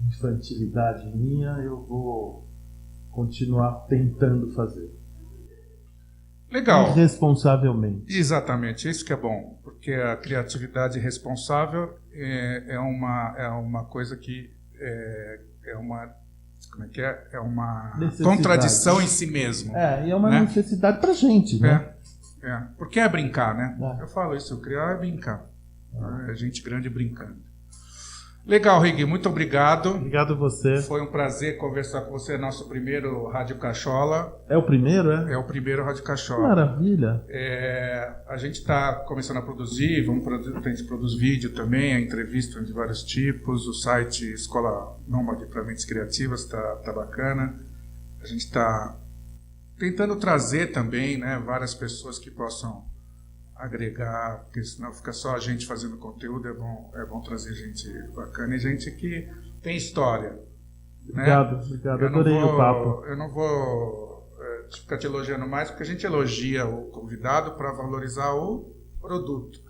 infantilidade minha, eu vou continuar tentando fazer. Legal. Irresponsavelmente. Exatamente, isso que é bom, porque a criatividade responsável é uma coisa que é uma, como é que é? É uma contradição em si mesmo. E é uma necessidade pra gente, né? Porque é brincar, né? Eu falo isso, criar é brincar. É gente grande brincando. Legal, Rigui, muito obrigado. Obrigado a você. Foi um prazer conversar com você, nosso primeiro Rádio Cachola. É o primeiro, é? É o primeiro Rádio Cachola. Maravilha. A gente está começando a produzir, a gente produz vídeo também, a entrevista de vários tipos, o site Escola Nômade para Mentes Criativas está bacana. A gente está tentando trazer também, né, várias pessoas que possam agregar, porque senão fica só a gente fazendo conteúdo, é bom trazer gente bacana e gente que tem história. Obrigado, né? obrigado. Adorei o papo. Eu não vou ficar te elogiando mais, porque a gente elogia o convidado para valorizar o produto.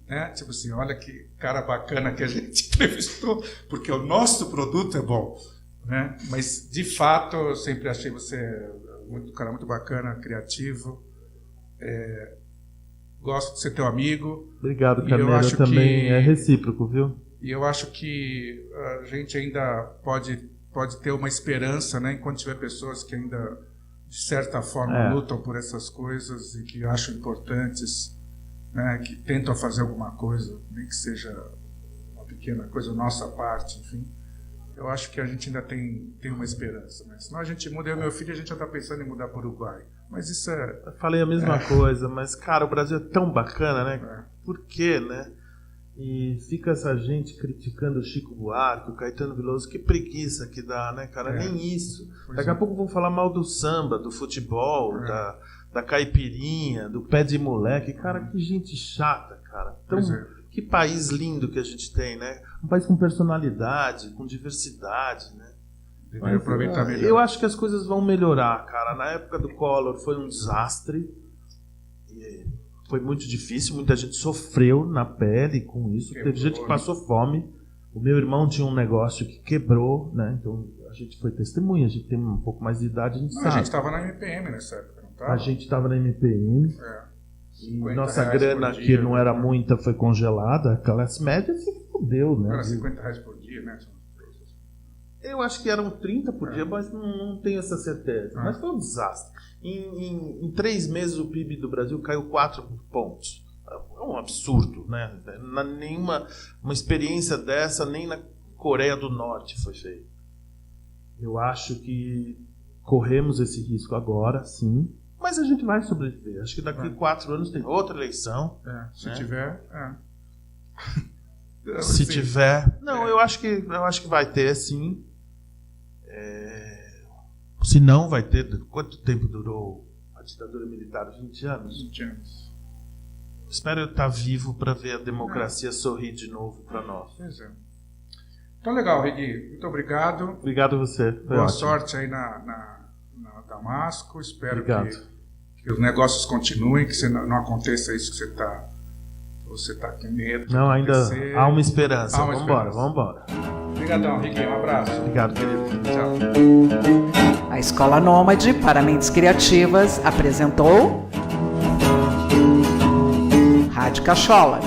Né? Tipo assim, olha que cara bacana que a gente entrevistou, porque o nosso produto é bom. Né? Mas, de fato, eu sempre achei você um cara muito bacana, criativo. Gosto de ser teu amigo. Obrigado, Camilo. Eu também é recíproco, viu? E eu acho que a gente ainda pode ter uma esperança, né? Enquanto tiver pessoas que ainda, de certa forma, lutam por essas coisas e que acham importantes, né? Que tentam fazer alguma coisa, nem que seja uma pequena coisa, nossa parte, enfim. Eu acho que a gente ainda tem uma esperança. Né? Senão a gente muda, eu e meu filho, a gente já está pensando em mudar para o Uruguai. Mas isso é... Eu falei a mesma coisa, mas, cara, o Brasil é tão bacana, né? Por quê, né? E fica essa gente criticando o Chico Buarque, o Caetano Veloso, que preguiça que dá, né, cara? Nem isso. Daqui a pouco vão falar mal do samba, do futebol, da caipirinha, do pé de moleque. Cara, que gente chata, cara. Então, que país lindo que a gente tem, né? Um país com personalidade, com diversidade, né? Mas, aproveitar melhor. Eu acho que as coisas vão melhorar, cara. Na época do Collor foi um desastre. Foi muito difícil, muita gente sofreu na pele com isso. Teve gente que passou fome. O meu irmão tinha um negócio que quebrou, né? Então a gente foi testemunha, a gente tem um pouco mais de idade, a gente sabe. A gente estava na MPM nessa época, não estava? A gente estava na MPM. E nossa grana, que não era muita, foi congelada. A classe média se fudeu, né? Era R$50 por dia, né? Eu acho que eram 30 por dia, mas não tenho essa certeza. Mas foi um desastre. Em 3 meses o PIB do Brasil caiu 4 pontos. É um absurdo, né? Nenhuma uma experiência dessa, nem na Coreia do Norte foi feita. Eu acho que corremos esse risco agora, sim. Mas a gente vai sobreviver. Acho que daqui a 4 anos tem outra eleição. Se tiver, Se tiver... Não, eu acho que vai ter, sim. Se não, vai ter... Quanto tempo durou a ditadura militar? 20 anos? 20 anos. Espero eu estar vivo para ver a democracia sorrir de novo para nós. Pois é. Então, legal, Rigui. Muito obrigado. Obrigado a você. Boa sorte aí na Damasco. Espero que os negócios continuem, que não aconteça isso que você está com medo. Não, ainda há uma esperança. Vamos embora. Obrigadão, Rigui. Um abraço. Obrigado, querido. Tchau. A Escola Nômade para Mentes Criativas apresentou Rádio Cachola.